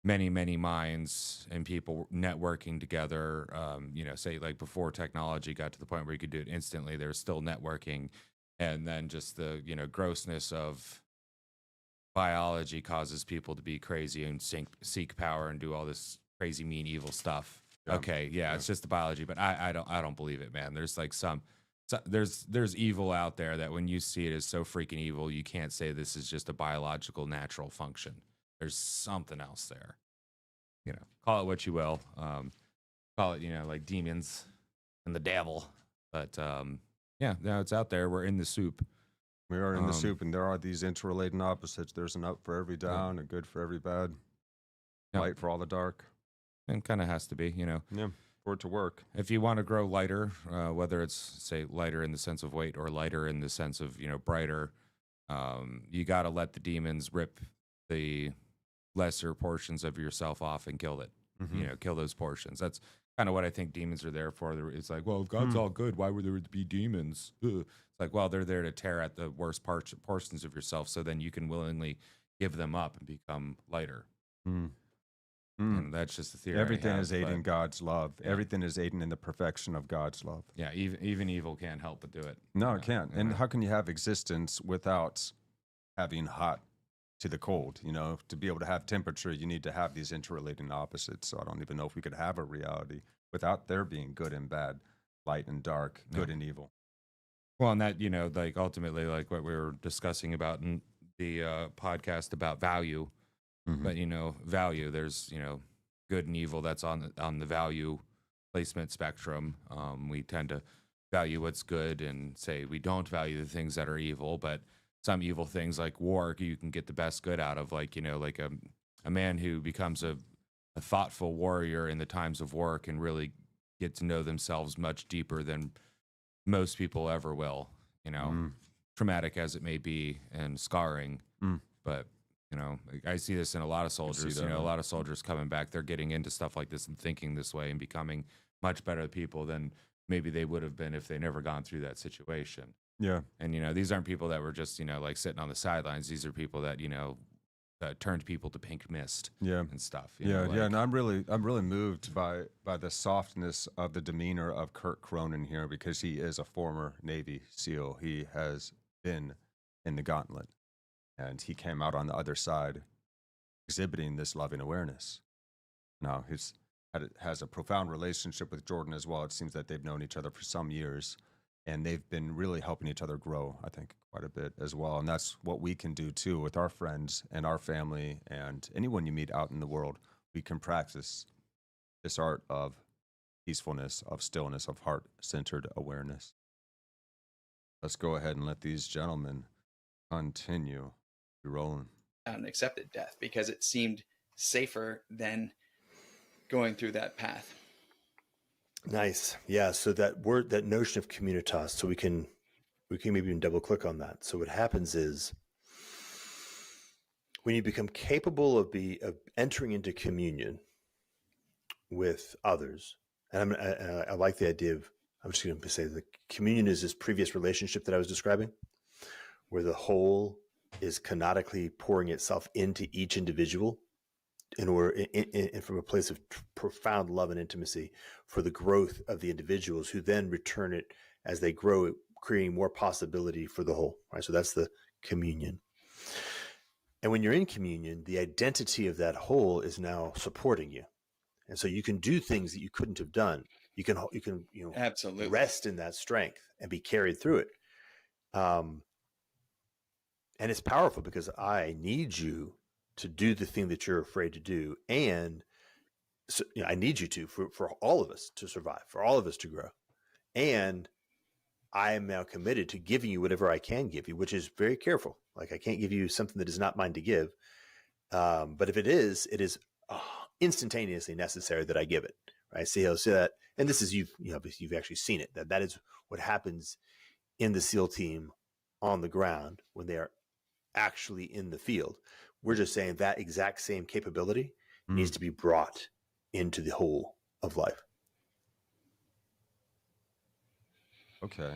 many minds and people networking together. You know, say like before technology got to the point where you could do it instantly, there's still networking, and then just the, you know, grossness of biology causes people to be crazy and seek power and do all this crazy, mean, evil stuff. Yeah. Okay, yeah, it's just the biology, but I don't believe it, man. There's like there's evil out there that when you see it as so freaking evil, you can't say this is just a biological natural function. There's something else there. You know, call it what you will. Call it, you know, like demons and the devil. But yeah, no, it's out there. We're in the soup. We are in the soup, and there are these interrelating opposites. There's an up for every down, a good for every bad, light for all the dark. And kind of has to be, you know. Yeah, for it to work. If you want to grow lighter, whether it's, say, lighter in the sense of weight or lighter in the sense of, you know, brighter, you got to let the demons rip the lesser portions of yourself off and kill it. You know, kill those portions. That's kind of what I think demons are there for. It's like, well, if God's all good, why would there be demons? Ugh. It's like, well, they're there to tear at the worst portions of yourself, so then you can willingly give them up and become lighter. And that's just the theory. Everything is aiding God's love. Yeah. Everything is aiding in the perfection of God's love. Yeah, even evil can't help but do it. No, it can't. And how can you have existence without having hot to the cold? You know, to be able to have temperature, you need to have these interrelating opposites. So I don't even know if we could have a reality without there being good and bad, light and dark, good and evil. Well, and that, you know, like ultimately, like what we were discussing about in the podcast about value, but, you know, value, there's, you know, good and evil that's on the value placement spectrum. We tend to value what's good and say we don't value the things that are evil, but some evil things like war, you can get the best good out of, like, like a man who becomes a thoughtful warrior in the times of war can really get to know themselves much deeper than most people ever will, traumatic as it may be and scarring. But, I see this in a lot of soldiers, a lot of soldiers coming back, they're getting into stuff like this and thinking this way and becoming much better people than maybe they would have been if they never gone through that situation. Yeah. And, these aren't people that were just, like sitting on the sidelines. These are people that, turned people to pink mist and stuff. And I'm really moved by the softness of the demeanor of Curt Cronin here, because he is a former Navy SEAL. He has been in the gauntlet, and he came out on the other side exhibiting this loving awareness. Now, has a profound relationship with Jordan as well. It seems that they've known each other for some years, and they've been really helping each other grow, I think, quite a bit as well. And that's what we can do too with our friends and our family and anyone you meet out in the world. We can practice this art of peacefulness, of stillness, of heart-centered awareness. Let's go ahead and let these gentlemen continue rolling. And accepted death because it seemed safer than going through that path. Nice. Yeah. So that notion of communitas, so we can maybe even double click on that. So what happens is when you become capable of entering into communion with others, and I like the idea of, I'm just going to say the communion is this previous relationship that I was describing, where the whole is canonically pouring itself into each individual in order, and from a place of profound love and intimacy for the growth of the individuals, who then return it as they grow, creating more possibility for the whole. Right. So that's the communion. And when you're in communion, the identity of that whole is now supporting you, and so you can do things that you couldn't have done. You can absolutely rest in that strength and be carried through it. And it's powerful because I need you to do the thing that you're afraid to do. And so, I need you to, for all of us to survive, for all of us to grow. And I am now committed to giving you whatever I can give you, which is very careful. Like, I can't give you something that is not mine to give. But if it is instantaneously necessary that I give it. Right? See that. And this is, you've actually seen it, that is what happens in the SEAL team on the ground when they are actually in the field. We're just saying that exact same capability needs to be brought into the whole of life. Okay.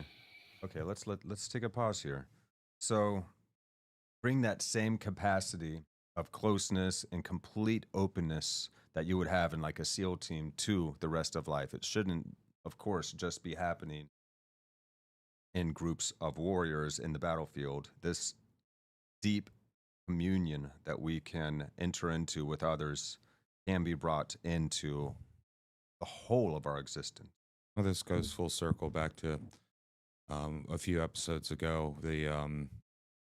Let's take a pause here. So bring that same capacity of closeness and complete openness that you would have in like a SEAL team to the rest of life. It shouldn't, of course, just be happening in groups of warriors in the battlefield. This deep communion that we can enter into with others can be brought into the whole of our existence. Well, this goes full circle back to a few episodes ago, the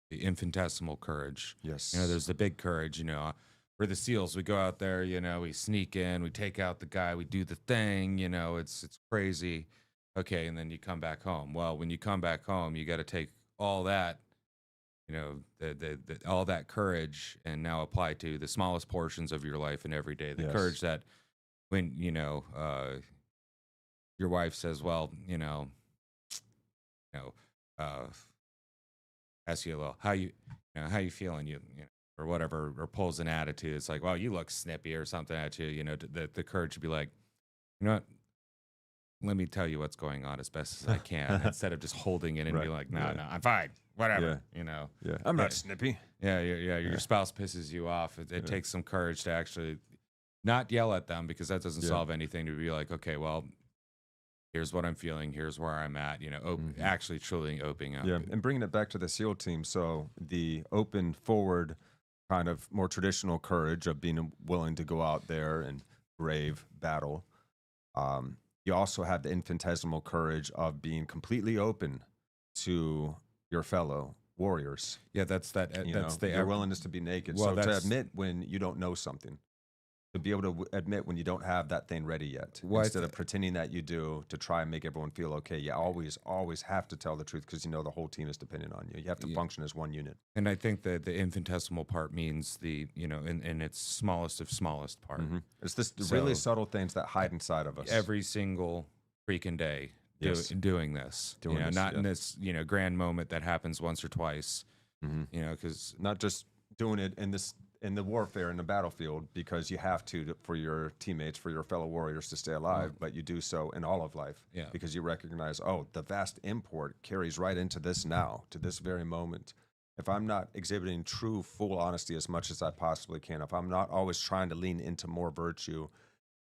infinitesimal courage. Yes. There's the big courage, we're the SEALs. We go out there, we sneak in, we take out the guy, we do the thing, it's crazy. Okay, and then you come back home. Well, when you come back home, you got to take all that, all that courage and now apply to the smallest portions of your life and every day. The courage that when, your wife says, well, ask you, well, how you feeling, or whatever, or pulls an attitude. It's like, well, you look snippy or something at you, the courage to be like, you know what? Let me tell you what's going on as best as I can, instead of just holding it and being like, no, I'm fine, whatever, Yeah, I'm not snippy. Your spouse pisses you off. It takes some courage to actually not yell at them, because that doesn't solve anything. To be like, okay, well, here's what I'm feeling, here's where I'm at, actually truly opening up. Yeah, and bringing it back to the SEAL team. So the open, forward, kind of more traditional courage of being willing to go out there and brave battle. You also have the infinitesimal courage of being completely open to your fellow warriors. Yeah, that's your willingness to be naked. Well, so to admit when you don't know something. to be able to admit when you don't have that thing ready yet, instead of pretending that you do to try and make everyone feel okay. You always have to tell the truth, because you know the whole team is dependent on you. You have to function as one unit. And I think that the infinitesimal part means the, in its smallest of smallest part. It's this really subtle things that hide inside of us. Every single freaking day doing this. Not in this, grand moment that happens once or twice. Because not just doing it in the warfare, in the battlefield, because you have to for your teammates, for your fellow warriors to stay alive, but you do so in all of life, because you recognize, the vast import carries right into this now, to this very moment. If I'm not exhibiting true, full honesty as much as I possibly can, if I'm not always trying to lean into more virtue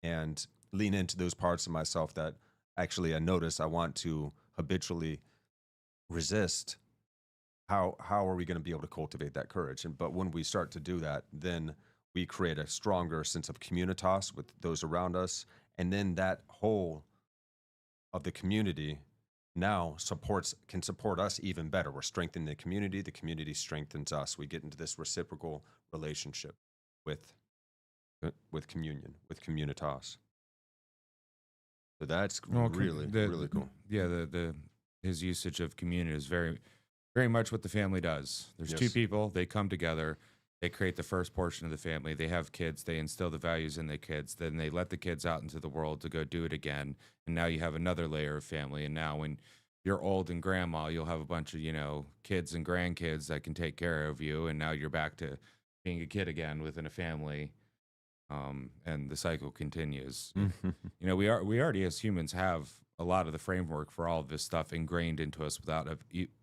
and lean into those parts of myself that actually I notice I want to habitually resist, how are we going to be able to cultivate that courage? But when we start to do that, then we create a stronger sense of communitas with those around us. And then that whole of the community now can support us even better. We're strengthening the community strengthens us. We get into this reciprocal relationship with communion, with communitas. So that's really cool. Yeah, his usage of communion is very, very much what the family does. There's two people, they come together, they create the first portion of the family, they have kids, they instill the values in the kids, then they let the kids out into the world to go do it again, and now you have another layer of family. And now when you're old and grandma, you'll have a bunch of, kids and grandkids that can take care of you, and now you're back to being a kid again within a family. And the cycle continues. We already as humans have a lot of the framework for all of this stuff ingrained into us without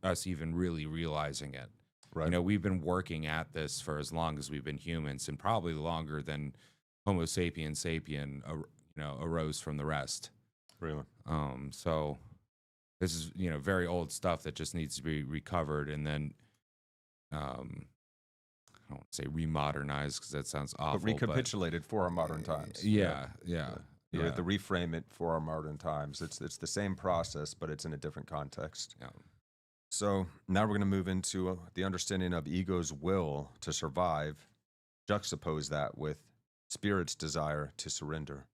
us even really realizing it. Right. We've been working at this for as long as we've been humans, and probably longer than Homo sapiens sapien, arose from the rest. Really. So this is, very old stuff that just needs to be recovered, and then, I don't want to say remodernized, because that sounds awful. But recapitulated for our modern times. To reframe it for our modern times. It's the same process, but it's in a different context. Yeah. So now we're going to move into the understanding of ego's will to survive. Juxtapose that with spirit's desire to surrender.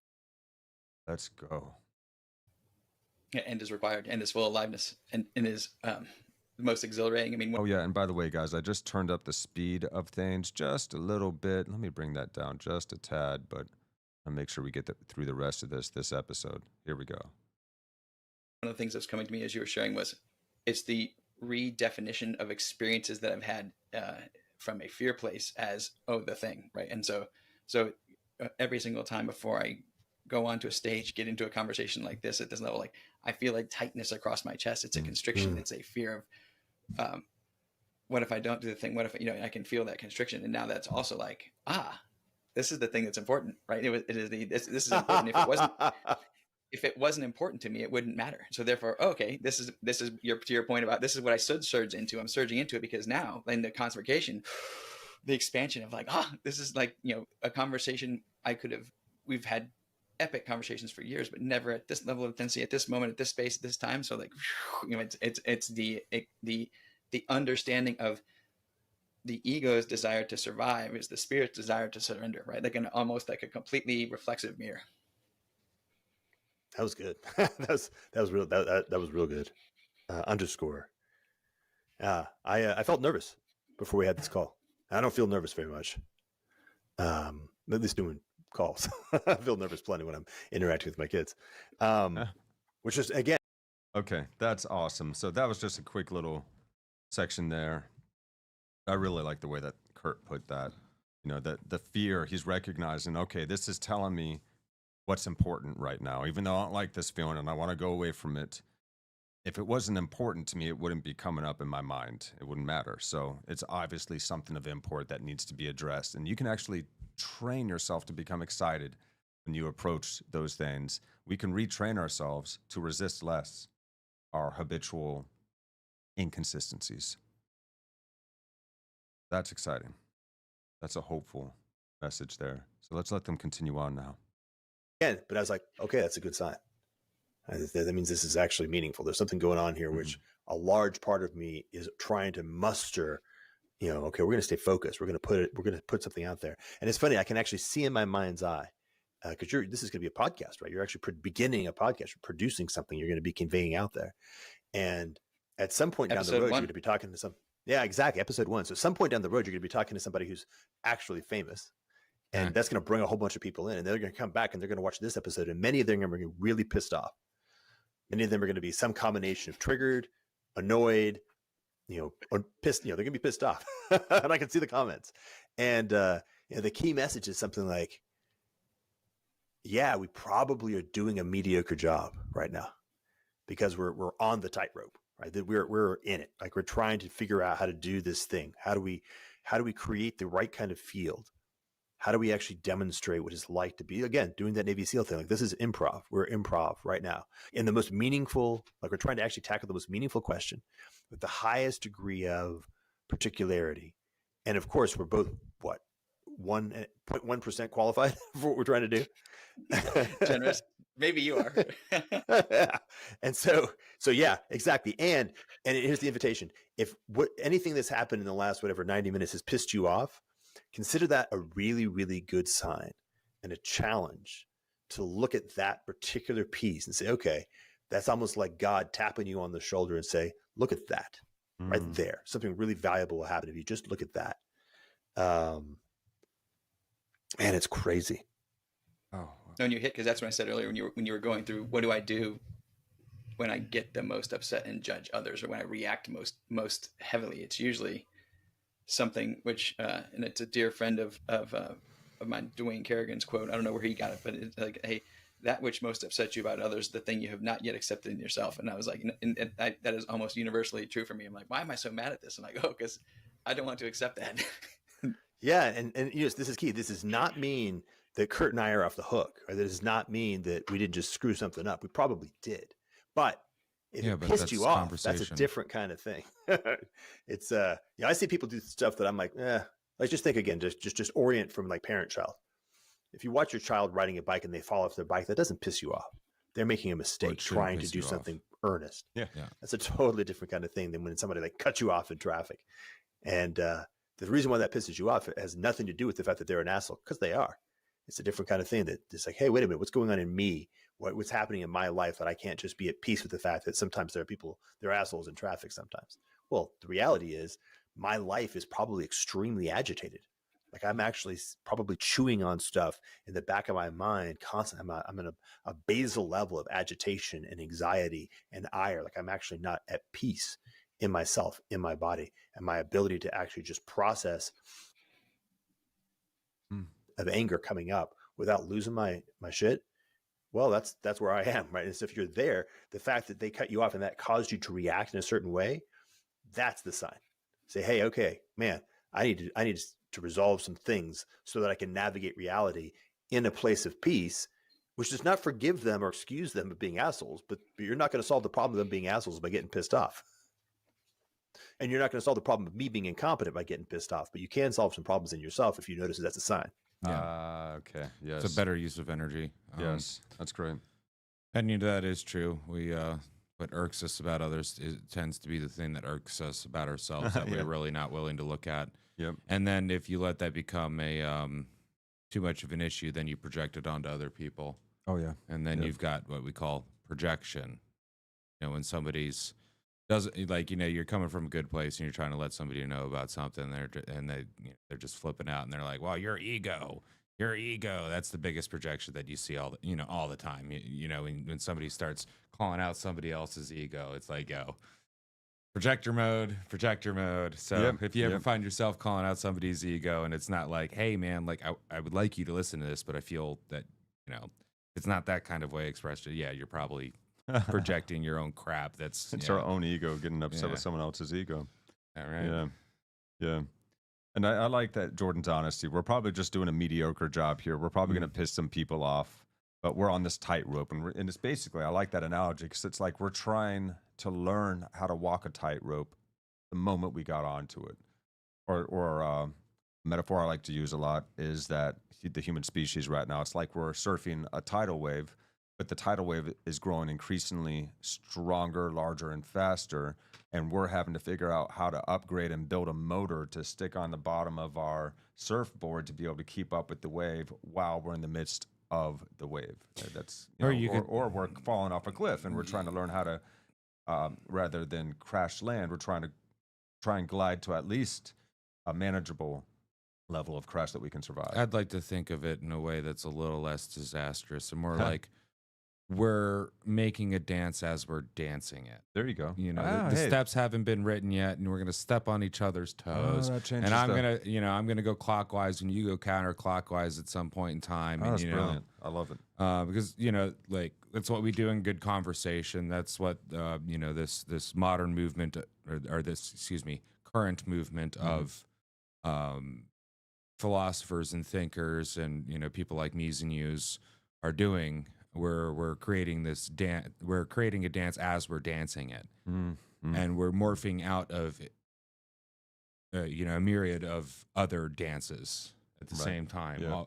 Let's go. Yeah, and is required, and is full aliveness, and is the most exhilarating. And by the way, guys, I just turned up the speed of things just a little bit. Let me bring that down just a tad, but I'll make sure we get through the rest of this episode. Here we go. One of the things that's coming to me as you were sharing was, it's the redefinition of experiences that I've had from a fear place as, the thing, right? And so every single time before I go onto a stage, get into a conversation like this at this level, like I feel like tightness across my chest. It's a constriction. It's a fear of, what if I don't do the thing? What if, I can feel that constriction. And now that's also like, this is the thing that's important, right? This is important. If it wasn't important to me, it wouldn't matter. So therefore, this is to your point about, this is what I should surge into. I'm surging into it because now in the convocation, the expansion of like, this is like, a conversation we've had epic conversations for years, but never at this level of intensity, at this moment, at this space, at this time. So like, it's the understanding of the ego's desire to survive is the spirit's desire to surrender, right? Almost like a completely reflexive mirror. That was good. that was real. That was real good. Underscore. I felt nervous before we had this call. I don't feel nervous very much. At least doing calls. I feel nervous plenty when I'm interacting with my kids. Which is, again. Okay, that's awesome. So that was just a quick little section there. I really like the way that Curt put that. The fear, he's recognizing, this is telling me what's important right now. Even though I don't like this feeling and I want to go away from it, if it wasn't important to me, it wouldn't be coming up in my mind. It wouldn't matter. So it's obviously something of import that needs to be addressed. And you can actually train yourself to become excited when you approach those things. We can retrain ourselves to resist less our habitual inconsistencies. That's exciting. That's a hopeful message there. So let's let them continue on now. Again, but I was like, okay, that's a good sign. That means this is actually meaningful. There's something going on here, which a large part of me is trying to muster okay, we're going to stay focused. We're going to put something out there. And it's funny, I can actually see in my mind's eye, because this is going to be a podcast, right? You're actually beginning a podcast, you're producing something you're going to be conveying out there. And at some point down the road, you're going to be talking to yeah, exactly. Episode 1. So at some point down the road, you're going to be talking to somebody who's actually famous. And that's going to bring a whole bunch of people in, and they're going to come back and they're going to watch this episode. And many of them are going to be really pissed off. Many of them are going to be some combination of triggered, annoyed, or pissed, they're going to be pissed off. And I can see the comments. And, the key message is something like, yeah, we probably are doing a mediocre job right now because we're on the tightrope, right? That we're in it. Like, we're trying to figure out how to do this thing. How do we create the right kind of field? How do we actually demonstrate what it's like to be, again, doing that Navy SEAL thing? Like, this is improv. We're improv right now. In the most meaningful, we're trying to actually tackle the most meaningful question with the highest degree of particularity. And of course, we're both, 1.1% qualified for what we're trying to do? Generous. Maybe you are. Yeah. And so yeah, exactly. And here's the invitation. If anything that's happened in the last, 90 minutes has pissed you off, consider that a really, really good sign and a challenge to look at that particular piece and say, okay, that's almost like God tapping you on the shoulder and say, look at that right there. Something really valuable will happen if you just look at that. Man, it's crazy. Oh, and you hit, because that's what I said earlier when you were going through, what do I do when I get the most upset and judge others, or when I react most heavily? It's usually something which, and it's a dear friend of mine, Dwayne Kerrigan's quote. I don't know where he got it, but it's like, hey, that which most upsets you about others, the thing you have not yet accepted in yourself. And I was like, and that is almost universally true for me. I'm like, why am I so mad at this? I'm like, oh, because I don't want to accept that. Yeah. And this is key. This does not mean that Curt and I are off the hook, or that does not mean that we didn't just screw something up. We probably did, but if it pissed you off, that's a different kind of thing. It's I see people do stuff that I'm like, let's just think again, just orient from like parent-child. If you watch your child riding a bike and they fall off their bike, that doesn't piss you off. They're making a mistake, trying to do something earnest. Yeah. That's a totally different kind of thing than when somebody like cuts you off in traffic. And the reason why that pisses you off, it has nothing to do with the fact that they're an asshole, because they are. It's a different kind of thing that it's like, hey, wait a minute, what's going on in me? What's happening in my life that I can't just be at peace with the fact that sometimes there are people, they're assholes in traffic sometimes. Well, the reality is my life is probably extremely agitated. Like, I'm actually probably chewing on stuff in the back of my mind constantly. I'm in a basal level of agitation and anxiety and ire. Like, I'm actually not at peace in myself, in my body, and my ability to actually just process of anger coming up without losing my shit. Well, that's where I am, right? And so if you're there, the fact that they cut you off and that caused you to react in a certain way, that's the sign. Say, hey, okay, man, I need to resolve some things so that I can navigate reality in a place of peace, which does not forgive them or excuse them of being assholes, but you're not going to solve the problem of them being assholes by getting pissed off. And you're not going to solve the problem of me being incompetent by getting pissed off, but you can solve some problems in yourself if you notice that's a sign. Yeah. Okay. Yes. It's a better use of energy. Yes. That's great. And that is true. We, what irks us about others tends to be the thing that irks us about ourselves that we're really not willing to look at. Yep. And then if you let that become a too much of an issue, then you project it onto other people. Oh yeah. And then you've got what we call projection. When somebody's doesn't like, you're coming from a good place and you're trying to let somebody know about something, they're just flipping out and they're like, well, your ego. That's the biggest projection that you see all the time. When somebody starts calling out somebody else's ego, it's like, yo, projector mode. So if you ever find yourself calling out somebody's ego and it's not like, hey man, like I would like you to listen to this, but I feel that, it's not that kind of way expressed. Yeah, you're probably projecting your own crap. It's our own ego getting upset with someone else's ego. All right. Yeah. And I like that Jordan's honesty. We're probably just doing a mediocre job here. We're probably going to piss some people off, but we're on this tightrope. And it's basically, I like that analogy because it's like we're trying to learn how to walk a tightrope the moment we got onto it. Or a metaphor I like to use a lot is that the human species right now, it's like we're surfing a tidal wave, but the tidal wave is growing increasingly stronger, larger, and faster. And we're having to figure out how to upgrade and build a motor to stick on the bottom of our surfboard to be able to keep up with the wave while we're in the midst of the wave. That's or we're falling off a cliff and we're trying to learn how to, rather than crash land, we're trying to glide to at least a manageable level of crash that we can survive. I'd like to think of it in a way that's a little less disastrous and more like we're making a dance as we're dancing it. There you go. You know, the steps haven't been written yet, and we're going to step on each other's toes. And I'm going to go clockwise, and you go counterclockwise at some point in time. That's brilliant. I love it. Because like that's what we do in good conversation. That's what this modern movement or this current movement of philosophers and thinkers and people like me's and you's are doing. We're creating this dance. We're creating a dance as we're dancing it, and we're morphing out of a myriad of other dances at the same time. Yeah.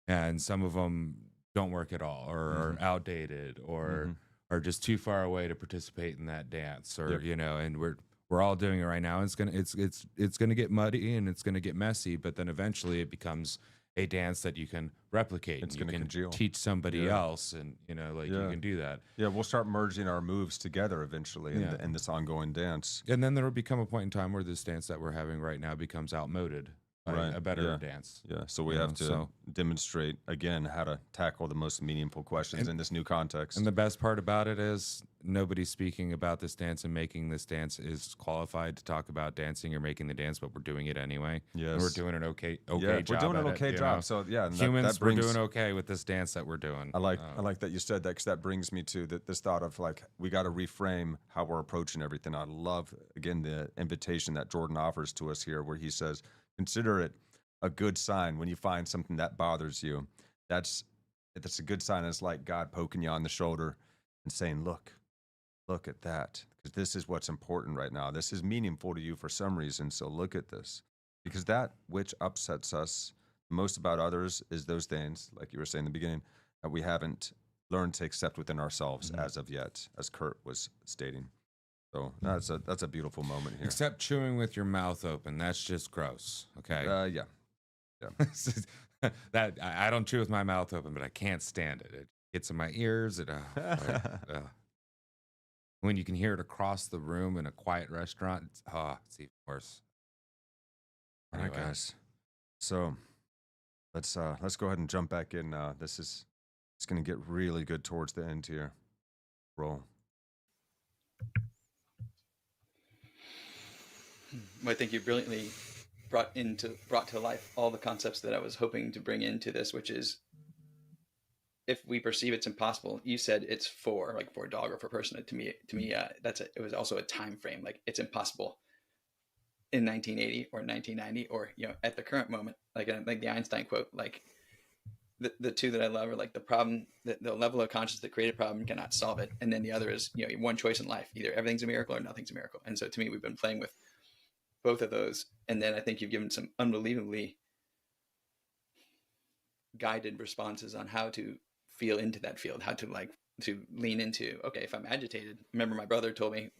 And some of them don't work at all, or are outdated, or are just too far away to participate in that dance, or and we're all doing it right now. And it's gonna get muddy and it's gonna get messy, but then eventually it becomes a dance that you can replicate. It's and you going to can teach somebody else, and you can do that. Yeah, we'll start merging our moves together eventually in this ongoing dance. And then there will become a point in time where this dance that we're having right now becomes outmoded by a better dance. Yeah, so we have to demonstrate again how to tackle the most meaningful questions in this new context. And the best part about it is nobody speaking about this dance and making this dance is qualified to talk about dancing or making the dance, but we're doing it anyway. Yes, and we're doing an okay job. We're doing an okay job. So humans, we're doing okay with this dance that we're doing. I like that you said that, because that brings me to this thought of like we got to reframe how we're approaching everything. I love again the invitation that Jordan offers to us here, where he says, consider it a good sign when you find something that bothers you. That's a good sign. It's like God poking you on the shoulder and saying, look at that, because this is what's important right now. This is meaningful to you for some reason, so look at this. Because that which upsets us most about others is those things, like you were saying in the beginning, that we haven't learned to accept within ourselves as of yet, as Curt was stating. So that's a beautiful moment here. Except chewing with your mouth open. That's just gross. Okay. Yeah. That I don't chew with my mouth open, but I can't stand it. It gets in my ears. When you can hear it across the room in a quiet restaurant, it's even worse. Anyway. All right, guys. So let's go ahead and jump back in. It's going to get really good towards the end here. Roll. I think you brilliantly brought to life all the concepts that I was hoping to bring into this, which is, if we perceive it's impossible, you said it's for a dog or for a person. To me, it was also a time frame. Like, it's impossible in 1980 or 1990 or at the current moment. Like the Einstein quote. Like the two that I love are like the problem, the level of consciousness that created a problem cannot solve it, and then the other is one choice in life: either everything's a miracle or nothing's a miracle. And so to me, we've been playing with both of those, and then I think you've given some unbelievably guided responses on how to feel into that field, how to lean into, okay, if I'm agitated. Remember, my brother told me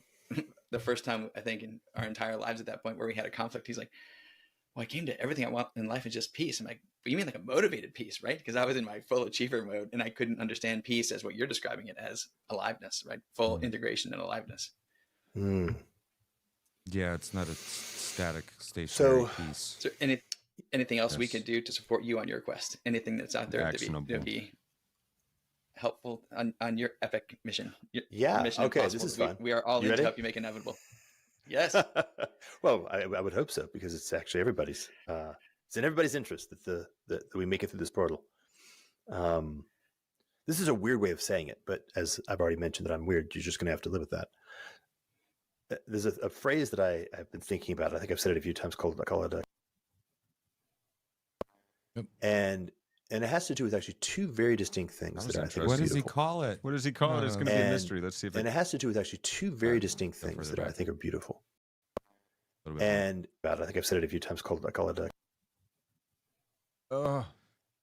the first time, I think in our entire lives at that point, where we had a conflict, he's like, well, I came to everything I want in life is just peace. I'm like, but you mean like a motivated peace, right? Because I was in my full achiever mode, and I couldn't understand peace as what you're describing it as, aliveness, right? Full integration and aliveness. Yeah, it's not a static, stationary piece. So anything else we can do to support you on your quest? Anything that's out there to be helpful on your epic mission? Yeah. Mission okay. Impossible. This is fun. We are all in to help you make inevitable. Yes. Well, I would hope so, because it's actually everybody's. It's in everybody's interest that we make it through this portal. This is a weird way of saying it, but as I've already mentioned that I'm weird, you're just going to have to live with that. There's a phrase that I have been thinking about. I think I've said it a few times. I call it and it has to do with actually two very distinct things that I think. What does he call it? What does he call it? It's going to be a mystery. Let's see if. And it has to do with actually two very distinct things that I think are beautiful. And I think I've said it a few times. I call it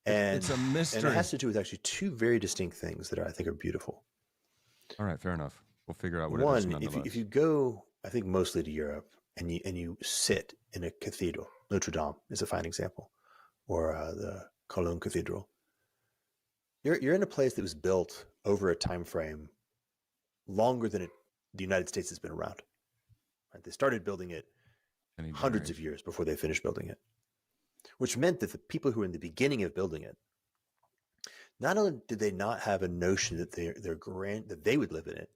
And it's a mystery. And it has to do with actually two very distinct things that I think are beautiful. All right, fair enough. We'll figure out what it is One, nonetheless. if you go, I think mostly to Europe, and you sit in a cathedral, Notre Dame is a fine example, or the Cologne Cathedral. You're in a place that was built over a time frame longer than the United States has been around. Right? They started building it hundreds of years before they finished building it, which meant that the people who were in the beginning of building it, not only did they not have a notion that that they would live in it,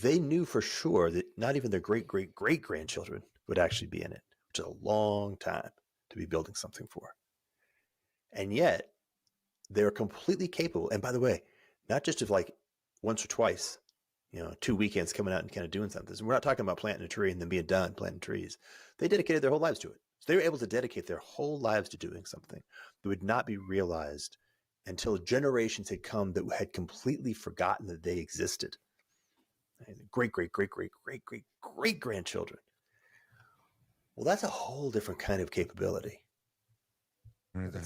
they knew for sure that not even their great-great-great-grandchildren would actually be in it, which is a long time to be building something for. And yet, they're completely capable. And by the way, not just of like once or twice, 2 weekends coming out and kind of doing something. So we're not talking about planting a tree and then being done planting trees. They dedicated their whole lives to it. So they were able to dedicate their whole lives to doing something that would not be realized until generations had come that had completely forgotten that they existed. Great-great-great-great-great-great-great-grandchildren. Well, that's a whole different kind of capability.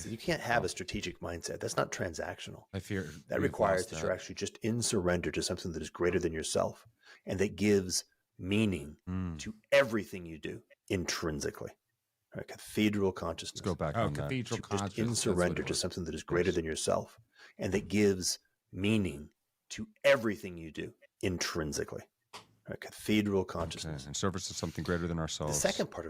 You can't have a strategic mindset. That's not transactional. I fear that requires that you're actually just in surrender to something that is greater than yourself and that gives meaning to everything you do intrinsically. Right? Cathedral consciousness. Let's go back on cathedral that. consciousness. Just in surrender to something that is greater than yourself and that gives meaning to everything you do intrinsically. Right? Cathedral consciousness. In service of something greater than ourselves. The second part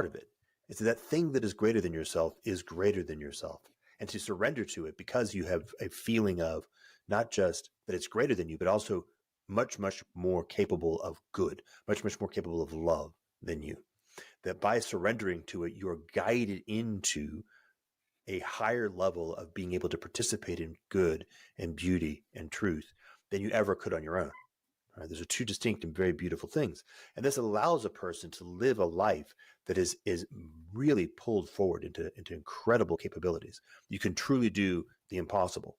of it, is that thing that is greater than yourself is greater than yourself. And to surrender to it because you have a feeling of not just that it's greater than you, but also much, much more capable of good, much, much more capable of love than you. That by surrendering to it, you're guided into a higher level of being able to participate in good and beauty and truth than you ever could on your own. Right? Those are two distinct and very beautiful things. And this allows a person to live a life that is really pulled forward into incredible capabilities. You can truly do the impossible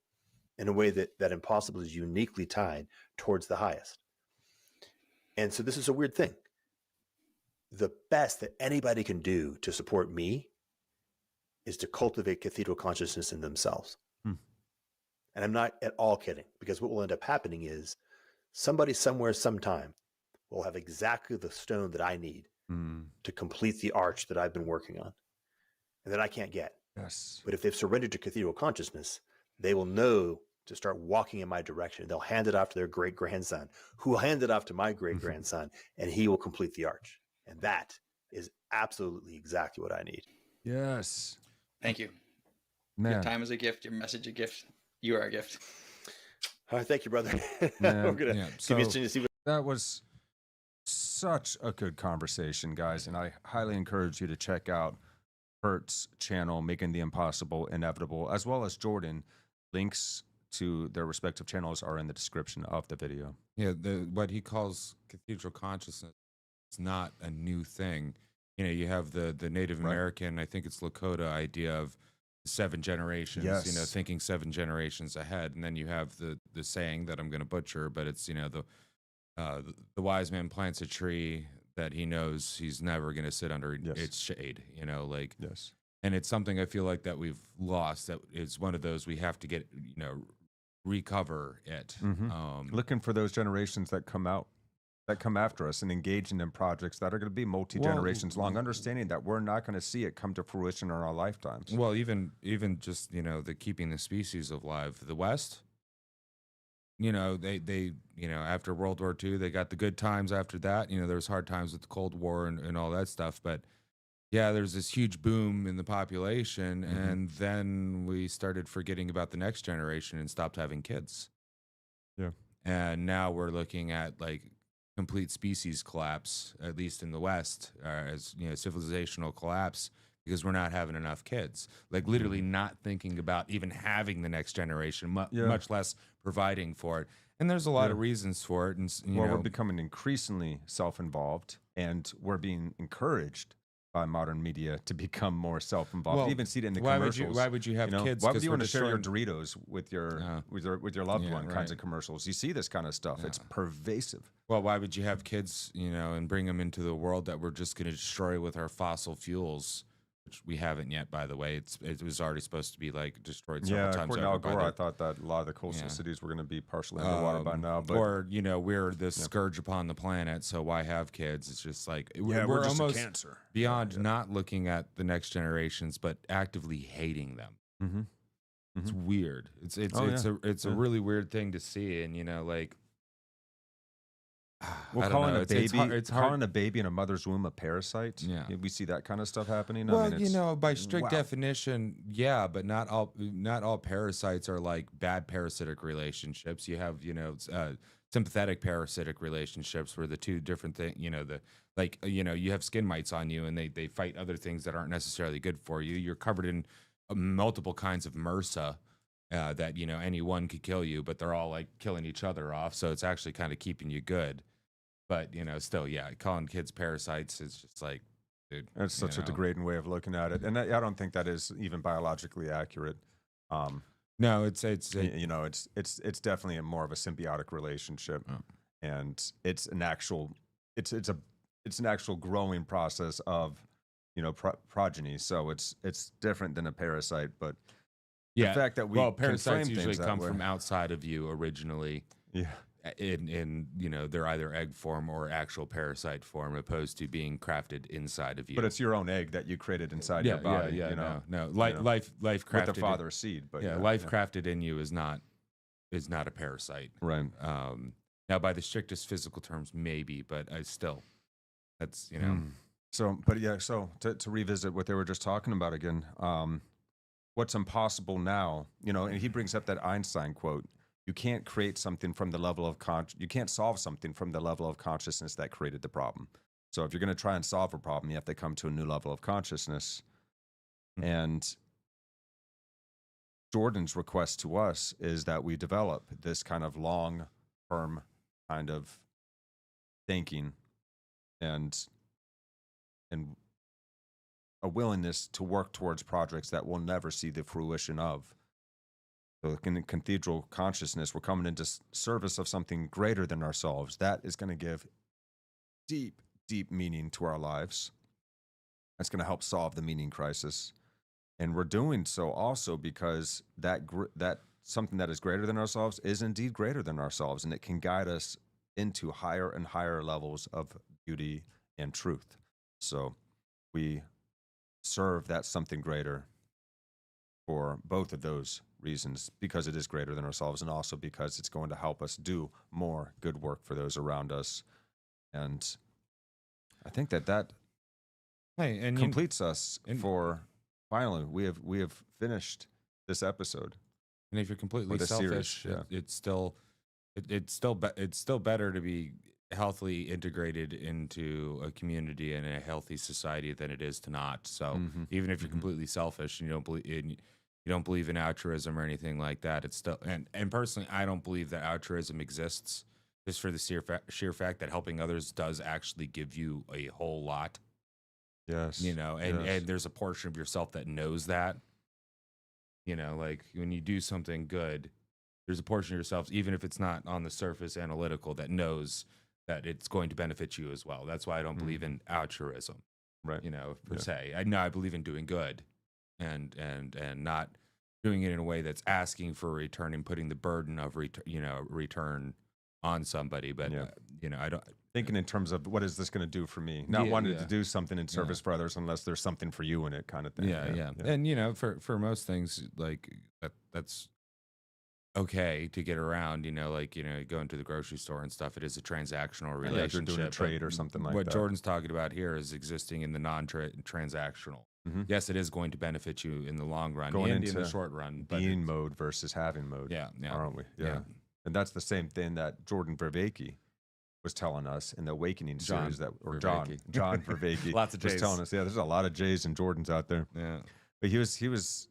in a way that impossible is uniquely tied towards the highest. And so this is a weird thing. The best that anybody can do to support me is to cultivate cathedral consciousness in themselves. And I'm not at all kidding, because what will end up happening is somebody somewhere sometime will have exactly the stone that I need to complete the arch that I've been working on and that I can't get. Yes. But if they've surrendered to cathedral consciousness, they will know to start walking in my direction. They'll hand it off to their great-grandson, who will hand it off to my great-grandson, and he will complete the arch. And that is absolutely exactly what I need. Yes. Thank you. Man. Your time is a gift. Your message a gift. You are a gift. All right, thank you, brother. Man. We're gonna keep interesting to see what. That was such a good conversation, guys, and I highly encourage you to check out Curt's channel, Making the Impossible Inevitable, as well as Jordan. Links to their respective channels are in the description of the video. Yeah, what he calls cathedral consciousness is not a new thing. You have the Native American, I think it's Lakota idea of 7 generations, Yes. thinking 7 generations ahead. And then you have the saying that I'm going to butcher, but it's, the wise man plants a tree that he knows he's never going to sit under its shade, Yes. And it's something I feel like that we've lost. That is one of those we have to get, recover it. Looking for those generations that come after us and engaging in projects that are going to be multi-generations long, understanding that we're not going to see it come to fruition in our lifetimes. Well, even just, the keeping the species alive, the West, they after World War II, they got the good times after that. There was hard times with the Cold War and all that stuff. But yeah, there's this huge boom in the population. And then we started forgetting about the next generation and stopped having kids. Yeah. And now we're looking at complete species collapse, at least in the West, as civilizational collapse, because we're not having enough kids. Literally not thinking about even having the next generation, much less providing for it. And there's a lot of reasons for it. And we're becoming increasingly self-involved, and we're being encouraged by modern media to become more self-involved. Well, you even see it in the commercials. Why would you have kids? Why would you want to share your Doritos with your loved one? Kinds of commercials. You see this kind of stuff. It's pervasive. Well, why would you have kids, and bring them into the world that we're just going to destroy with our fossil fuels? which we haven't yet, by the way. It was already supposed to be like destroyed several times according to over Al by Gore, the, I thought that a lot of the coastal cities were going to be partially underwater by now. But or we're the scourge upon the planet, so why have kids? It's just like we're just almost a cancer beyond not looking at the next generations, but actively hating them. Mm-hmm. It's weird. It's a really weird thing to see, and like. Well, calling a baby in a mother's womb a parasite. Yeah, we see that kind of stuff happening. Well, I mean, by strict definition, yeah, but not all parasites are like bad parasitic relationships. You have sympathetic parasitic relationships where the two different things. You have skin mites on you, and they fight other things that aren't necessarily good for you. You're covered in multiple kinds of MRSA. That any one could kill you, but they're all like killing each other off. So it's actually kind of keeping you good. But still, calling kids parasites is just like, dude. That's such a degrading way of looking at it, and I don't think that is even biologically accurate. No, it's definitely more of a symbiotic relationship, and it's an actual growing process of progeny. So it's different than a parasite, but. The fact that parasites usually come from outside of you originally. Yeah. In they're either egg form or actual parasite form, opposed to being crafted inside of you. But it's your own egg that you created inside your body. Life crafted with the father's seed. But life crafted in you is not a parasite. Right. Now, by the strictest physical terms, maybe, but that's So to revisit what they were just talking about again. What's impossible now, and he brings up that Einstein quote, you can't create something from the level of you can't solve something from the level of consciousness that created the problem. So if you're going to try and solve a problem, you have to come to a new level of consciousness. Mm-hmm. And Jordan's request to us is that we develop this kind of long-term kind of thinking and a willingness to work towards projects that we'll never see the fruition of. So in Cathedral Consciousness, we're coming into service of something greater than ourselves. That is going to give deep, deep meaning to our lives. That's going to help solve the meaning crisis. And we're doing so also because that something that is greater than ourselves is indeed greater than ourselves, and it can guide us into higher and higher levels of beauty and truth. So we serve that something greater for both of those reasons, because it is greater than ourselves, and also because it's going to help us do more good work for those around us. And I think that completes us for finally we have finished this episode. And if you're completely selfish, it's still better to be healthily integrated into a community and a healthy society than it is to not. So even if you're completely selfish and you don't believe in altruism or anything like that, it's still and personally, I don't believe that altruism exists, just for the sheer fact that helping others does actually give you a whole lot. Yes. And there's a portion of yourself that knows that. Like when you do something good, there's a portion of yourself, even if it's not on the surface analytical, that knows that it's going to benefit you as well. That's why I don't believe in altruism, right? Per se. I believe in doing good, and not doing it in a way that's asking for a return and putting the burden of return on somebody. But I don't thinking in terms of what is this going to do for me? Not wanting to do something in service for others unless there's something for you in it, kind of thing. Yeah. And for most things like that's okay to get around, going to the grocery store and stuff. It is a transactional relationship. You're doing a trade or something like that. What Jordan's talking about here is existing in the non-transactional. Mm-hmm. Yes, it is going to benefit you in the long run and in the short run. Being mode versus having mode. Yeah. Aren't we? Yeah. And that's the same thing that Jordan Vervaeke was telling us in the Awakening series John Vervaeke. Lots of J's. Was telling us, there's a lot of J's and Jordans out there. Yeah. But he was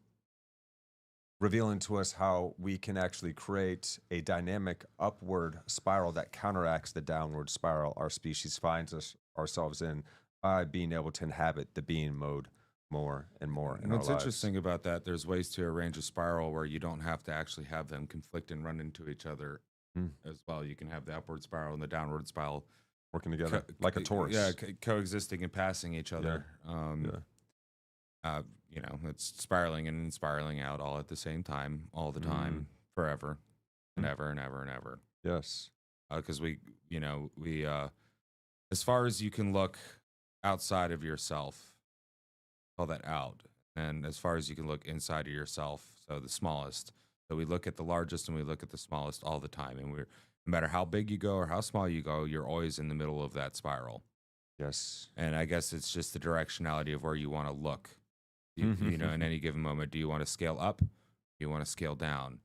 revealing to us how we can actually create a dynamic upward spiral that counteracts the downward spiral our species finds ourselves in by being able to inhabit the being mode more and more in our lives. What's interesting about that, there's ways to arrange a spiral where you don't have to actually have them conflict and run into each other as well. You can have the upward spiral and the downward spiral working together like a torus. Coexisting and passing each other. It's spiraling in and spiraling out all at the same time, all the time, forever, and ever and ever and ever. Yes. Because we as far as you can look outside of yourself, call that out. And as far as you can look inside of yourself, so the smallest. So we look at the largest and we look at the smallest all the time. And no matter how big you go or how small you go, you're always in the middle of that spiral. Yes. And I guess it's just the directionality of where you want to look. In any given moment, do you want to scale up? Do you want to scale down?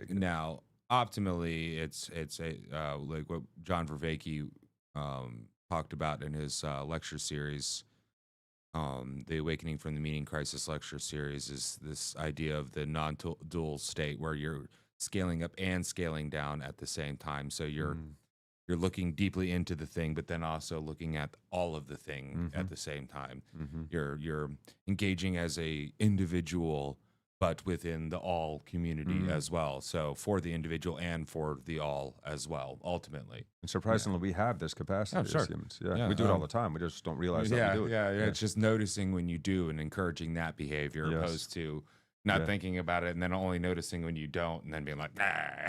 Now, optimally, it's like what John Vervaeke talked about in his lecture series, the Awakening from the Meaning Crisis lecture series, is this idea of the non-dual state where you're scaling up and scaling down at the same time. So you're looking deeply into the thing, but then also looking at all of the thing at the same time. You're engaging as a individual, but within the all community as well. So for the individual and for the all as well, ultimately. And surprisingly, we have this capacity as humans. Yeah. We do it all the time. We just don't realize that we do it. Yeah. It's just noticing when you do and encouraging that behavior opposed to not thinking about it and then only noticing when you don't and then being like, nah.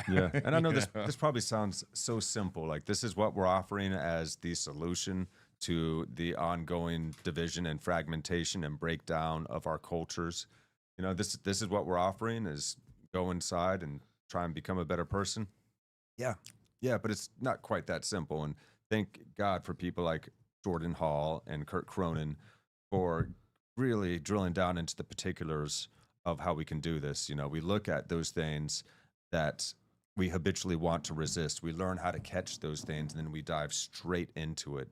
Yeah. And I know this probably sounds so simple. Like, this is what we're offering as the solution to the ongoing division and fragmentation and breakdown of our cultures. This is what we're offering, is go inside and try and become a better person. Yeah, but it's not quite that simple. And thank God for people like Jordan Hall and Curt Cronin for really drilling down into the particulars of how we can do this. We look at those things that we habitually want to resist. We learn how to catch those things, and then we dive straight into it,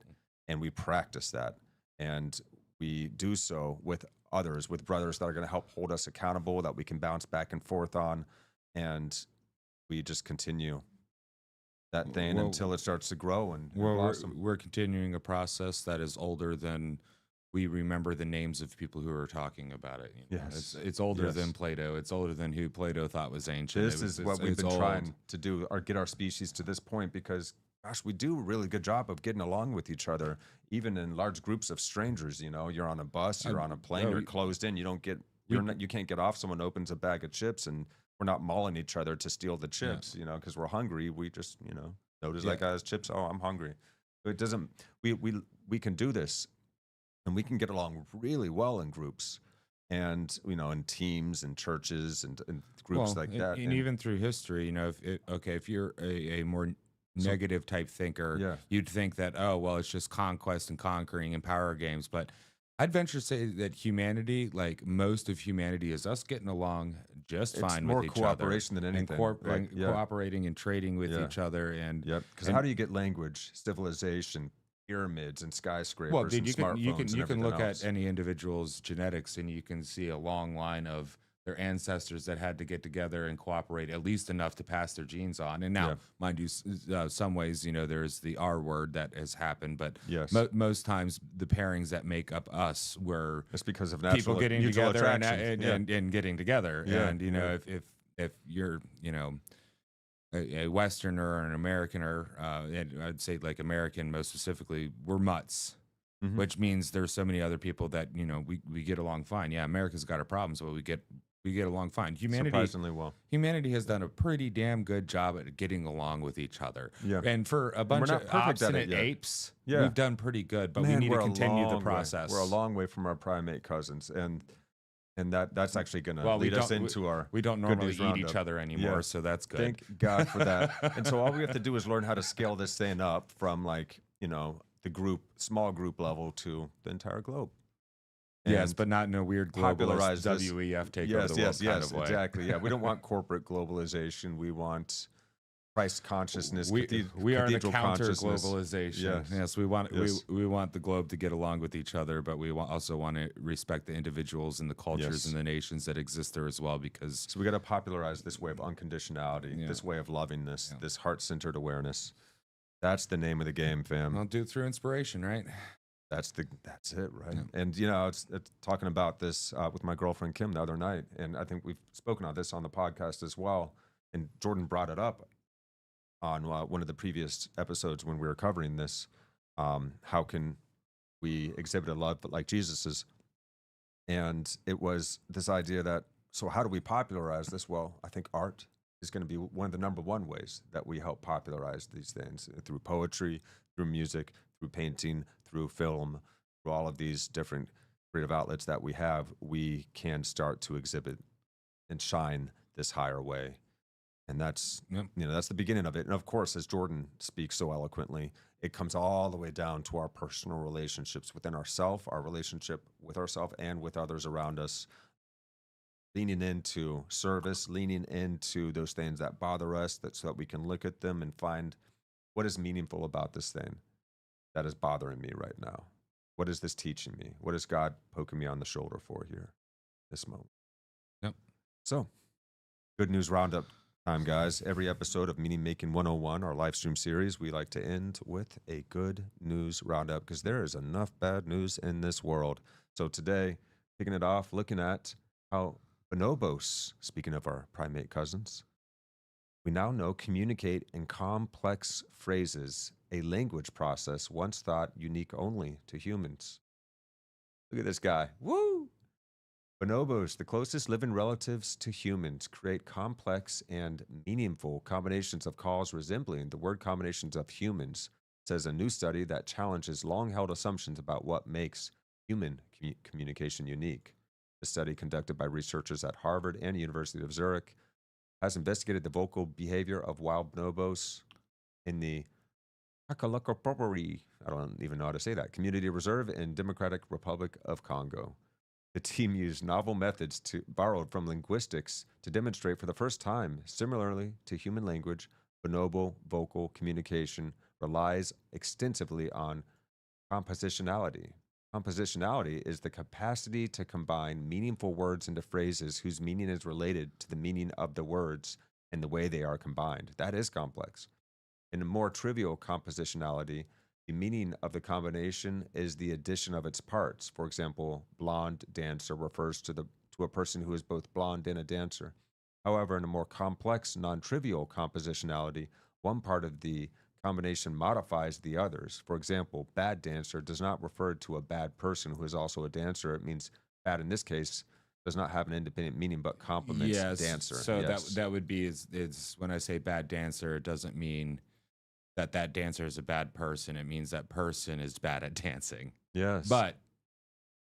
and we practice that. And we do so with others, with brothers that are going to help hold us accountable, that we can bounce back and forth on, and we just continue that thing until it starts to grow and blossom. We're continuing a process that is older than we remember the names of people who are talking about it. Yes. It's older than Plato. It's older than who Plato thought was ancient. This is what we've been trying to do, or get our species to this point, because gosh, we do a really good job of getting along with each other, even in large groups of strangers. You're on a bus, you're on a plane, you're closed in. You can't get off. Someone opens a bag of chips, and we're not mauling each other to steal the chips. Because we're hungry. We just notice that guy has chips. Oh, I'm hungry. It doesn't. We can do this, and we can get along really well in groups, and in teams and churches and groups like that. And even through history, if you're a more negative type thinker, you'd think that, it's just conquest and conquering and power games. But I'd venture to say that humanity, like most of humanity, is us getting along just fine with each other. More cooperation than anything. And cooperating and trading with each other. Because how do you get language, civilization, pyramids and skyscrapers? Well, dude, and you can look at any individual's genetics, and you can see a long line of their ancestors that had to get together and cooperate at least enough to pass their genes on. And now, mind you, some ways, there's the R word that has happened, but most times the pairings that make up us were it's because of people getting together and getting together. Yeah. And if you're a Westerner or an Americaner, and I'd say like American most specifically, we're mutts. Which means there's so many other people that we get along fine. Yeah, America's got our problems, but we get along fine. Surprisingly well. Humanity has done a pretty damn good job at getting along with each other. Yeah. And for a bunch of obstinate apes, we've done pretty good, but we need to continue the process. We're a long way from our primate cousins, and that's actually going to lead us into our. We don't normally eat each other anymore, so that's good. Thank God for that. And so all we have to do is learn how to scale this thing up from the small group level to the entire globe. Yes, but not in a weird globalist WEF takeover the world kind of way. Exactly. Yeah, we don't want corporate globalization. We want Christ consciousness. We are in a counter consciousness. globalization. Yes, we want the globe to get along with each other, but we also want to respect the individuals and the cultures and the nations that exist there as well. Because so we got to popularize this way of unconditionality, this way of lovingness, this heart-centered awareness. That's the name of the game, fam. I'll do it through inspiration, right? That's it, right? Yeah. And it's talking about this with my girlfriend Kim the other night, and I think we've spoken on this on the podcast as well. And Jordan brought it up on one of the previous episodes when we were covering this. How can we exhibit a love like Jesus's? And it was this idea that, so how do we popularize this? Well, I think art is going to be one of the number one ways that we help popularize these things, through poetry, through music, through painting, through film, through all of these different creative outlets that we have. We can start to exhibit and shine this higher way. And that's, that's the beginning of it. And of course, as Jordan speaks so eloquently, it comes all the way down to our personal relationships within ourself, our relationship with ourselves and with others around us, leaning into service, leaning into those things that bother us, so that we can look at them and find what is meaningful about this thing that is bothering me right now. What is this teaching me? What is God poking me on the shoulder for here, this moment? Yep. So, good news roundup time, guys. Every episode of Meaning Making 101, our live stream series, we like to end with a good news roundup because there is enough bad news in this world. So today, kicking it off, looking at how bonobos, speaking of our primate cousins, we now know communicate in complex phrases, a language process once thought unique only to humans. Look at this guy. Woo! Bonobos, the closest living relatives to humans, create complex and meaningful combinations of calls resembling the word combinations of humans, says a new study that challenges long-held assumptions about what makes human communication unique. The study, conducted by researchers at Harvard and University of Zurich, has investigated the vocal behavior of wild bonobos in the Hakalakapopori, I don't even know how to say that, Community Reserve in Democratic Republic of Congo. The team used novel methods borrowed from linguistics to demonstrate for the first time, similarly to human language, bonobo vocal communication relies extensively on compositionality. Compositionality is the capacity to combine meaningful words into phrases whose meaning is related to the meaning of the words and the way they are combined. That is complex. In a more trivial compositionality, the meaning of the combination is the addition of its parts. For example, blonde dancer refers to a person who is both blonde and a dancer. However, in a more complex, non-trivial compositionality, one part of the combination modifies the others. For example, bad dancer does not refer to a bad person who is also a dancer. It means bad in this case does not have an independent meaning but complements dancer. So that would be is when I say bad dancer, it doesn't mean that dancer is a bad person. It means that person is bad at dancing. Yes. But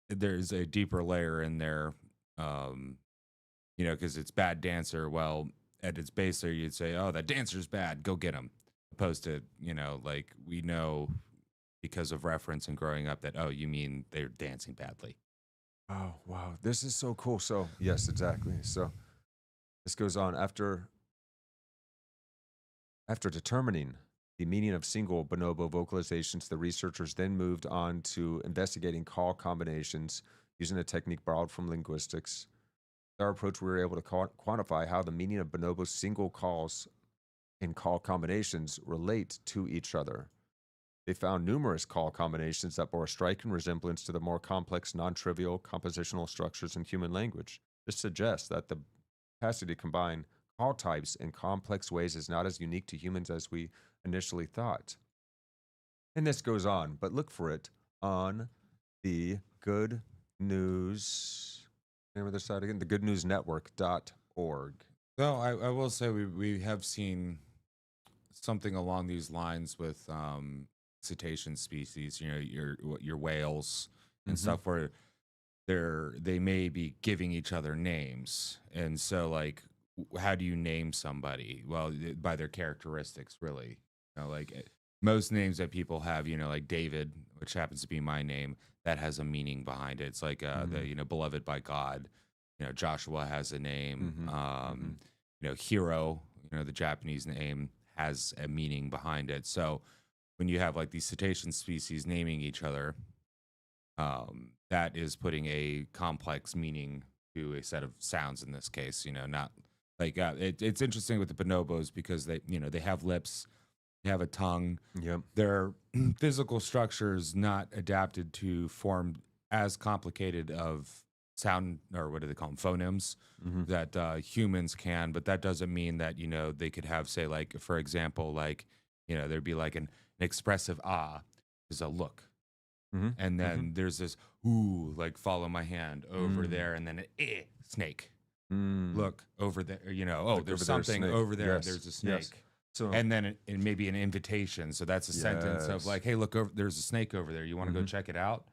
there's a deeper layer in there, because it's bad dancer. Well, at its base there, you'd say, oh, that dancer's bad. Go get him. Opposed to, like we know because of reference and growing up that, oh, you mean they're dancing badly. Oh, wow. This is so cool. So, yes, exactly. So this goes on after determining the meaning of single bonobo vocalizations, the researchers then moved on to investigating call combinations using a technique borrowed from linguistics. With our approach, we were able to quantify how the meaning of bonobo's single calls and call combinations relate to each other. They found numerous call combinations that bore a striking resemblance to the more complex, non-trivial compositional structures in human language. This suggests that the capacity to combine call types in complex ways is not as unique to humans as we initially thought. And this goes on, but look for it on the Good News, name of the site again, the goodnewsnetwork.org. Well, I will say we have seen something along these lines with cetacean species, your whales and stuff, where they may be giving each other names. And so, like, how do you name somebody? Well, by their characteristics, really. Like most names that people have, like David, which happens to be my name, that has a meaning behind it. It's like the beloved by God. Joshua has a name. Hiro, the Japanese name, has a meaning behind it. So when you have like these cetacean species naming each other, that is putting a complex meaning to a set of sounds in this case. Not like it's interesting with the bonobos because they have lips. They have a tongue. Yep. Their physical structure is not adapted to form as complicated of sound, or what do they call them, phonemes, that humans can. But that doesn't mean that, they could have, say, like, for example, like, there'd be like an expressive ah is a look. And then there's this, ooh, like follow my hand over there. And then snake. Look over there, you know, oh, there's something over there. Yes. There's a snake. Yes. So, and then it maybe an invitation. So that's a sentence of like, hey, look, there's a snake over there. You want to go check it out?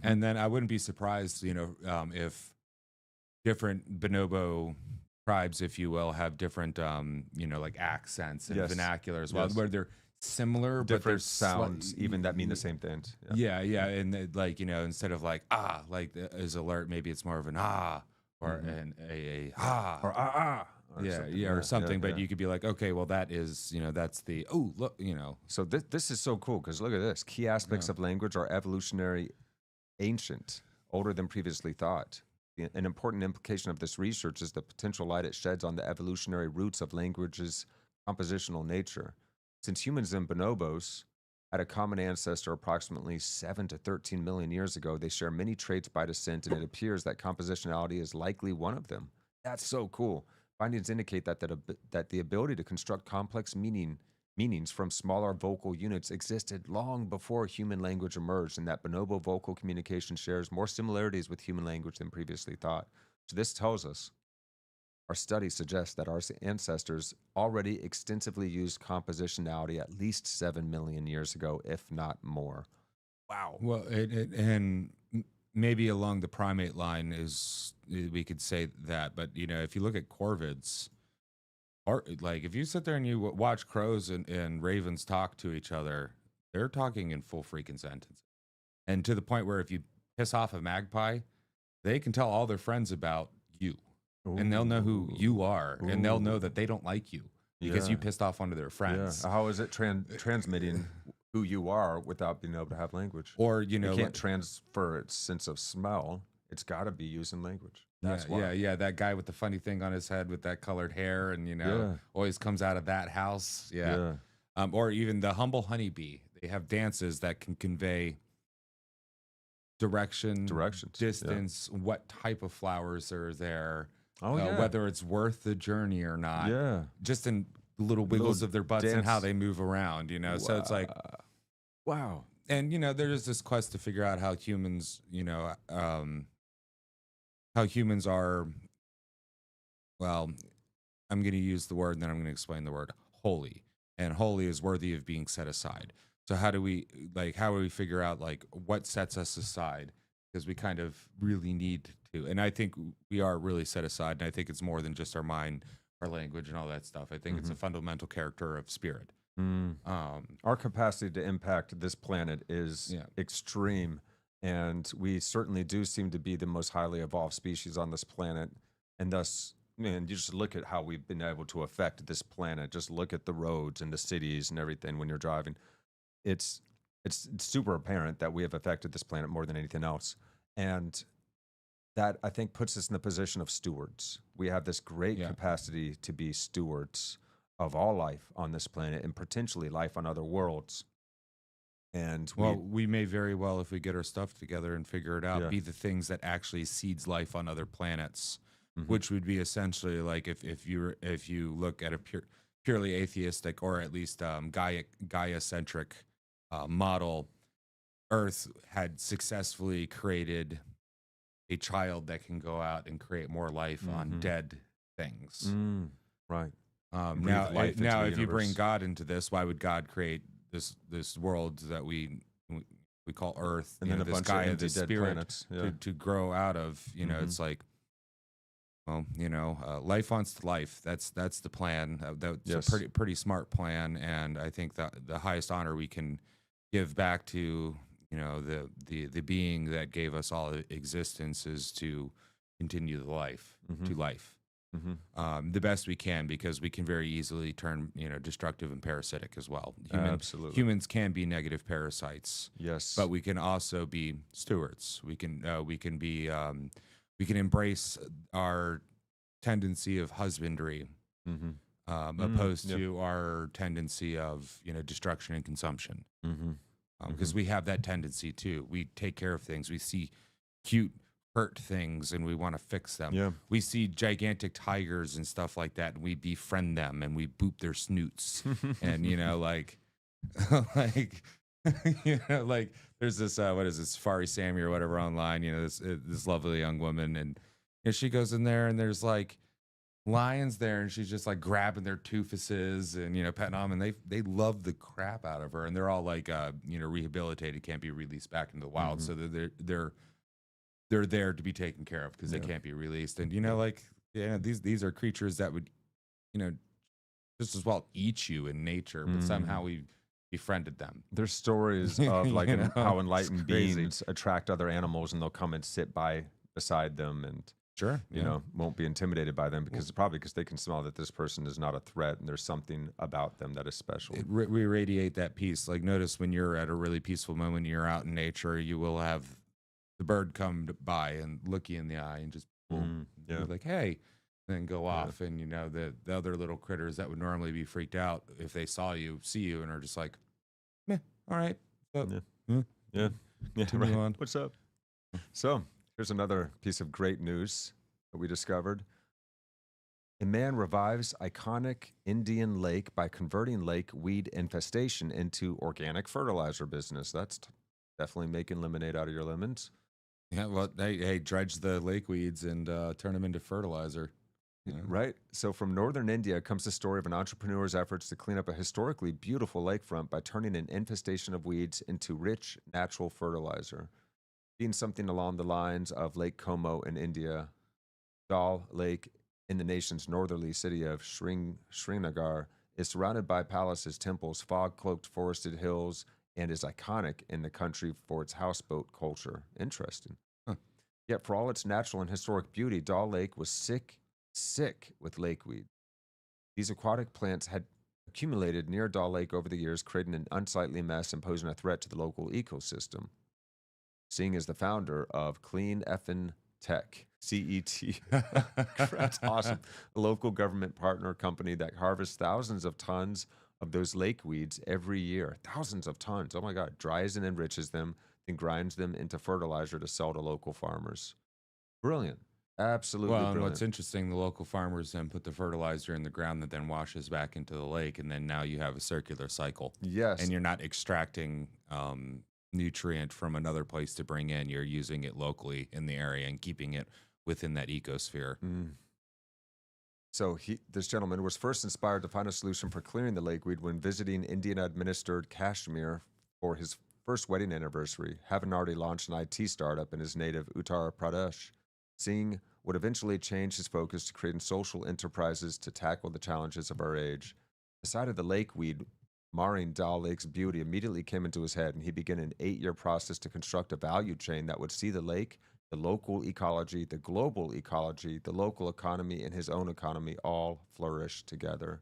And then I wouldn't be surprised, you know, if different bonobo tribes, if you will, have different, you know, like accents and vernacular as well, where they're similar, different but there's sounds even that mean the same things. Yeah. And like, you know, instead of like, like is alert, maybe it's more of an or an a or or something. But you could be like, okay, well, that is, you know, that's the look, you know. So this is so cool because look at this. Key aspects of language are evolutionary, ancient, older than previously thought. An important implication of this research is the potential light it sheds on the evolutionary roots of language's compositional nature. Since humans and bonobos had a common ancestor approximately 7 to 13 million years ago, they share many traits by descent, and it appears that compositionality is likely one of them. That's so cool. Findings indicate that the ability to construct complex meanings from smaller vocal units existed long before human language emerged, and that bonobo vocal communication shares more similarities with human language than previously thought. So this tells us, our study suggests that our ancestors already extensively used compositionality at least 7 million years ago, if not more. Wow. Well, and maybe along the primate line we could say that, but you know, if you look at corvids, or like if you sit there and you watch crows and ravens talk to each other, they're talking in full freaking sentences, and to the point where if you piss off a magpie, they can tell all their friends about you. And they'll know who you are, and they'll know that they don't like you because you pissed off one of their friends. Yeah. How is it transmitting who you are without being able to have language? Or, you know, it can't transfer its sense of smell. It's got to be using language. That's why. Yeah. That guy with the funny thing on his head with that colored hair, and you know, always comes out of that house. Yeah. Or even the humble honeybee. They have dances that can convey directions, distance, what type of flowers are there. Whether it's worth the journey or not. Yeah. Just in little wiggles of their butts and how they move around, you know. Wow. So it's like, wow. And, you know, there's this quest to figure out how humans, you know, how humans are, well, I'm going to use the word and then I'm going to explain the word holy. And holy is worthy of being set aside. So how do we figure out like what sets us aside? Because we kind of really need to. And I think we are really set aside. And I think it's more than just our mind, our language, and all that stuff. I think it's a fundamental character of spirit. Our capacity to impact this planet is extreme. And we certainly do seem to be the most highly evolved species on this planet. And thus, man, you just look at how we've been able to affect this planet. Just look at the roads and the cities and everything when you're driving. It's super apparent that we have affected this planet more than anything else. And that, I think, puts us in the position of stewards. We have this great capacity to be stewards of all life on this planet and potentially life on other worlds. And we may very well, if we get our stuff together and figure it out, be the things that actually seeds life on other planets, which would be essentially like if you look at a purely atheistic or at least Gaia-centric model, Earth had successfully created a child that can go out and create more life on dead things. Right. Now, if you bring God into this, why would God create this world that we call Earth, and then this Gaia, this spirit, to grow out of? You know, it's like, well, you know, life wants to life. That's the plan. That's a pretty smart plan, and I think that the highest honor we can give back to, you know, the being that gave us all existence is to continue the life to life. The best we can, because we can very easily turn, you know, destructive and parasitic as well. Absolutely. Humans can be negative parasites. Yes. But we can also be stewards. We can embrace our tendency of husbandry, opposed to our tendency of, you know, destruction and consumption. Because we have that tendency too. We take care of things. We see cute, hurt things and we want to fix them. Yeah. We see gigantic tigers and stuff like that, and we befriend them and we boop their snoots. And, you know, like Like there's this what is it, Safari Sammy or whatever online, this lovely young woman, and she goes in there and there's like lions there, and she's just like grabbing their toofuses and petting them, and they love the crap out of her, and they're all like rehabilitated, can't be released back into the wild, so they're there to be taken care of because they can't be released, and these are creatures that would just as well eat you in nature, but somehow we befriended them. There's stories of like how enlightened beings attract other animals, and they'll come and sit beside them, and won't be intimidated by them because they can smell that this person is not a threat, and there's something about them that is special. We radiate that peace. Like notice when you're at a really peaceful moment, you're out in nature, you will have the bird come by and look you in the eye and just like, hey, and then go off, and the other little critters that would normally be freaked out if they see you and are just like, meh, all right, right. What's up? So here's another piece of great news that we discovered. A man revives iconic Indian lake by converting lake weed infestation into organic fertilizer business. That's definitely making lemonade out of your lemons. Yeah, well, hey, dredge the lake weeds and turn them into fertilizer. Right. So from northern India comes the story of an entrepreneur's efforts to clean up a historically beautiful lakefront by turning an infestation of weeds into rich natural fertilizer. Being something along the lines of Lake Como in India, Dal Lake in the nation's northerly city of Srinagar is surrounded by palaces, temples, fog-cloaked forested hills, and is iconic in the country for its houseboat culture. Interesting. Yet for all its natural and historic beauty, Dal Lake was sick with lakeweed. These aquatic plants had accumulated near Dal Lake over the years, creating an unsightly mess and posing a threat to the local ecosystem. Seeing as the founder of Clean Effin' Tech, CET, that's awesome, a local government partner company that harvests thousands of tons of those lakeweeds every year. Thousands of tons. Oh my God. Dries and enriches them, then grinds them into fertilizer to sell to local farmers. Brilliant. Absolutely well, brilliant. And what's interesting, the local farmers then put the fertilizer in the ground that then washes back into the lake, and then now you have a circular cycle. Yes. And you're not extracting nutrient from another place to bring in. You're using it locally in the area and keeping it within that ecosphere. So this gentleman was first inspired to find a solution for clearing the lakeweed when visiting Indian-administered Kashmir for his first wedding anniversary, having already launched an IT startup in his native Uttar Pradesh. Seeing would eventually change his focus to creating social enterprises to tackle the challenges of our age. The sight of the lakeweed marring Dal Lake's beauty immediately came into his head, and he began an 8-year process to construct a value chain that would see the lake, the local ecology, the global ecology, the local economy, and his own economy all flourish together.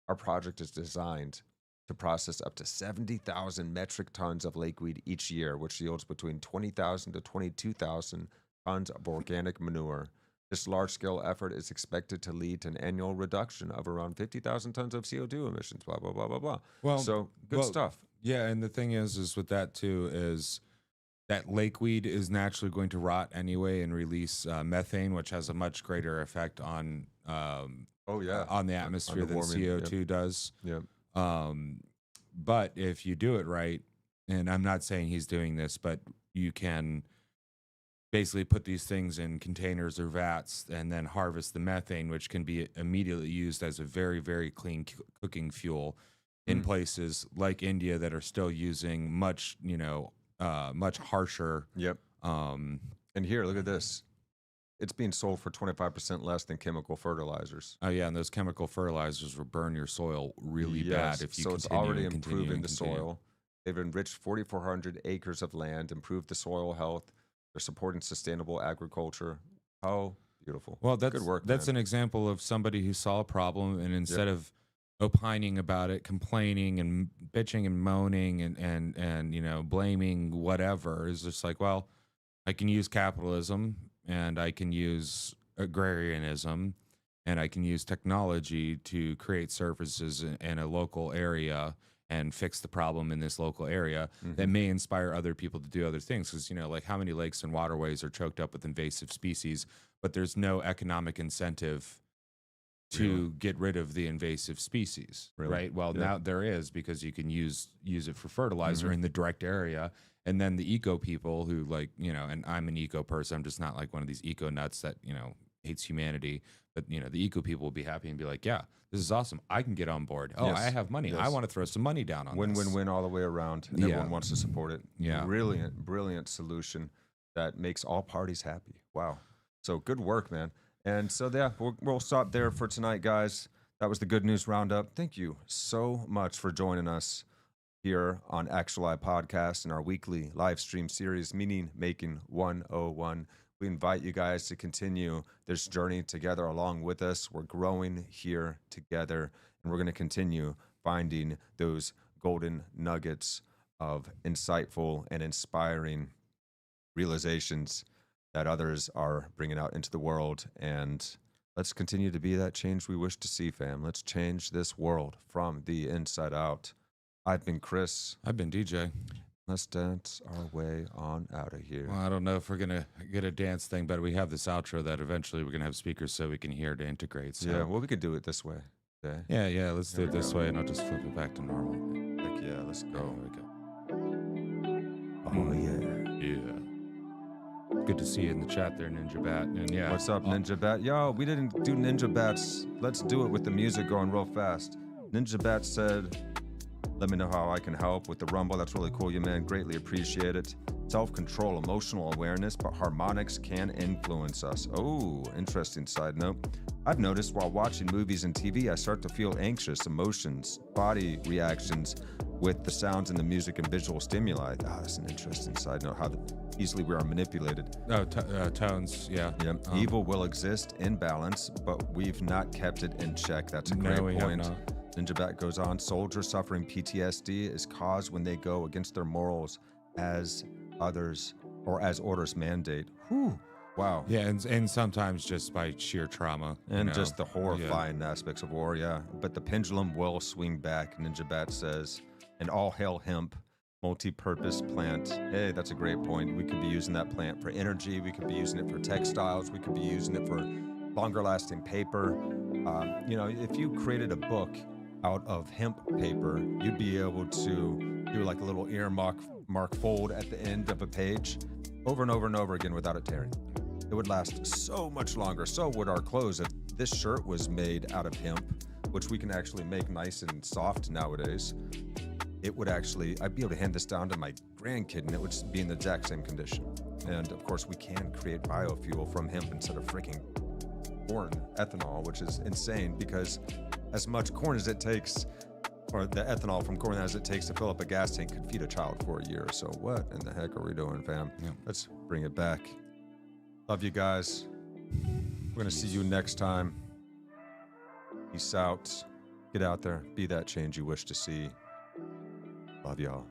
Our project is designed to process up to 70,000 metric tons of lakeweed each year, which yields between 20,000 to 22,000 tons of organic manure. This large-scale effort is expected to lead to an annual reduction of around 50,000 tons of CO2 emissions, blah, blah, blah, blah, blah. Well, so good stuff. Yeah, and the thing is with that too, is that lakeweed is naturally going to rot anyway and release methane, which has a much greater effect on on the atmosphere than CO2 does. Yeah. But if you do it right, and I'm not saying he's doing this, but you can basically put these things in containers or vats and then harvest the methane, which can be immediately used as a very, very clean cooking fuel in places like India that are still using much harsher. Yep. And here, look at this. It's being sold for 25% less than chemical fertilizers. Oh yeah, and those chemical fertilizers will burn your soil really bad if you so continue. It's already improving the soil. They've enriched 4,400 acres of land, improved the soil health. They're supporting sustainable agriculture. How beautiful. Well, that's good work. That's an example of somebody who saw a problem, and instead of opining about it, complaining and bitching and moaning and blaming whatever, is just like, well, I can use capitalism and I can use agrarianism and I can use technology to create services in a local area and fix the problem in this local area that may inspire other people to do other things. Because, like how many lakes and waterways are choked up with invasive species, but there's no economic incentive to get rid of the invasive species, right? Well, now there is, because you can use it for fertilizer in the direct area. And then the eco people who, like, you know, and I'm an eco person. I'm just not like one of these eco nuts that, you know, hates humanity. But, you know, the eco people will be happy and be like, yeah, this is awesome. I can get on board. Oh, I have money. I want to throw some money down on this. Win-win-win all the way around. And everyone wants to support it. Yeah. Brilliant solution that makes all parties happy. Wow. So good work, man. And so, yeah, we'll stop there for tonight, guys. That was the Good News Roundup. Thank you so much for joining us here on Actuali Podcast in our weekly live stream series, Meaning Making 101. We invite you guys to continue this journey together along with us. We're growing here together, and we're going to continue finding those golden nuggets of insightful and inspiring realizations that others are bringing out into the world. And let's continue to be that change we wish to see, fam. Let's change this world from the inside out. I've been Chris. I've been DJ. Let's dance our way on out of here. Well, I don't know if we're going to get a dance thing, but we have this outro that eventually we're going to have speakers so we can hear to integrate. So. Yeah, well, we could do it this way. Okay? Yeah, let's do it this way, and I'll just flip it back to normal. Heck yeah, let's go. There we go. Oh, yeah. Yeah. Good to see you in the chat there, Ninja Bat. And yeah. What's up, Ninja Bat? Yo, we didn't do Ninja Bats. Let's do it with the music going real fast. Ninja Bat said, let me know how I can help with the Rumble. That's really cool, you man. Greatly appreciate it. Self-control, emotional awareness, but harmonics can influence us. Oh, interesting side note. I've noticed while watching movies and TV, I start to feel anxious, emotions, body reactions with the sounds and the music and visual stimuli. That's an interesting side note, how easily we are manipulated. Oh, tones, yeah. Yep. Evil will exist in balance, but we've not kept it in check. That's a great point. Have not. Ninja Bat goes on, soldiers suffering PTSD is caused when they go against their morals as others or as orders mandate. Whew. Wow. Yeah, and sometimes just by sheer trauma. And just the horrifying aspects of war, yeah. But the pendulum will swing back, Ninja Bat says. And all hail hemp, multi-purpose plant. Hey, that's a great point. We could be using that plant for energy. We could be using it for textiles. We could be using it for longer-lasting paper. If you created a book out of hemp paper, you'd be able to do like a little earmark fold at the end of a page over and over and over again without it tearing. It would last so much longer. So would our clothes. If this shirt was made out of hemp, which we can actually make nice and soft nowadays, it would actually, I'd be able to hand this down to my grandkid and it would be in the exact same condition. And of course we can create biofuel from hemp instead of freaking corn ethanol, which is insane because as much corn as it takes, or the ethanol from corn as it takes to fill up a gas tank could feed a child for a year. So what in the heck are we doing, fam? Yeah. Let's bring it back. Love you guys. We're going to see you next time. Peace out. Get out there. Be that change you wish to see. Love y'all.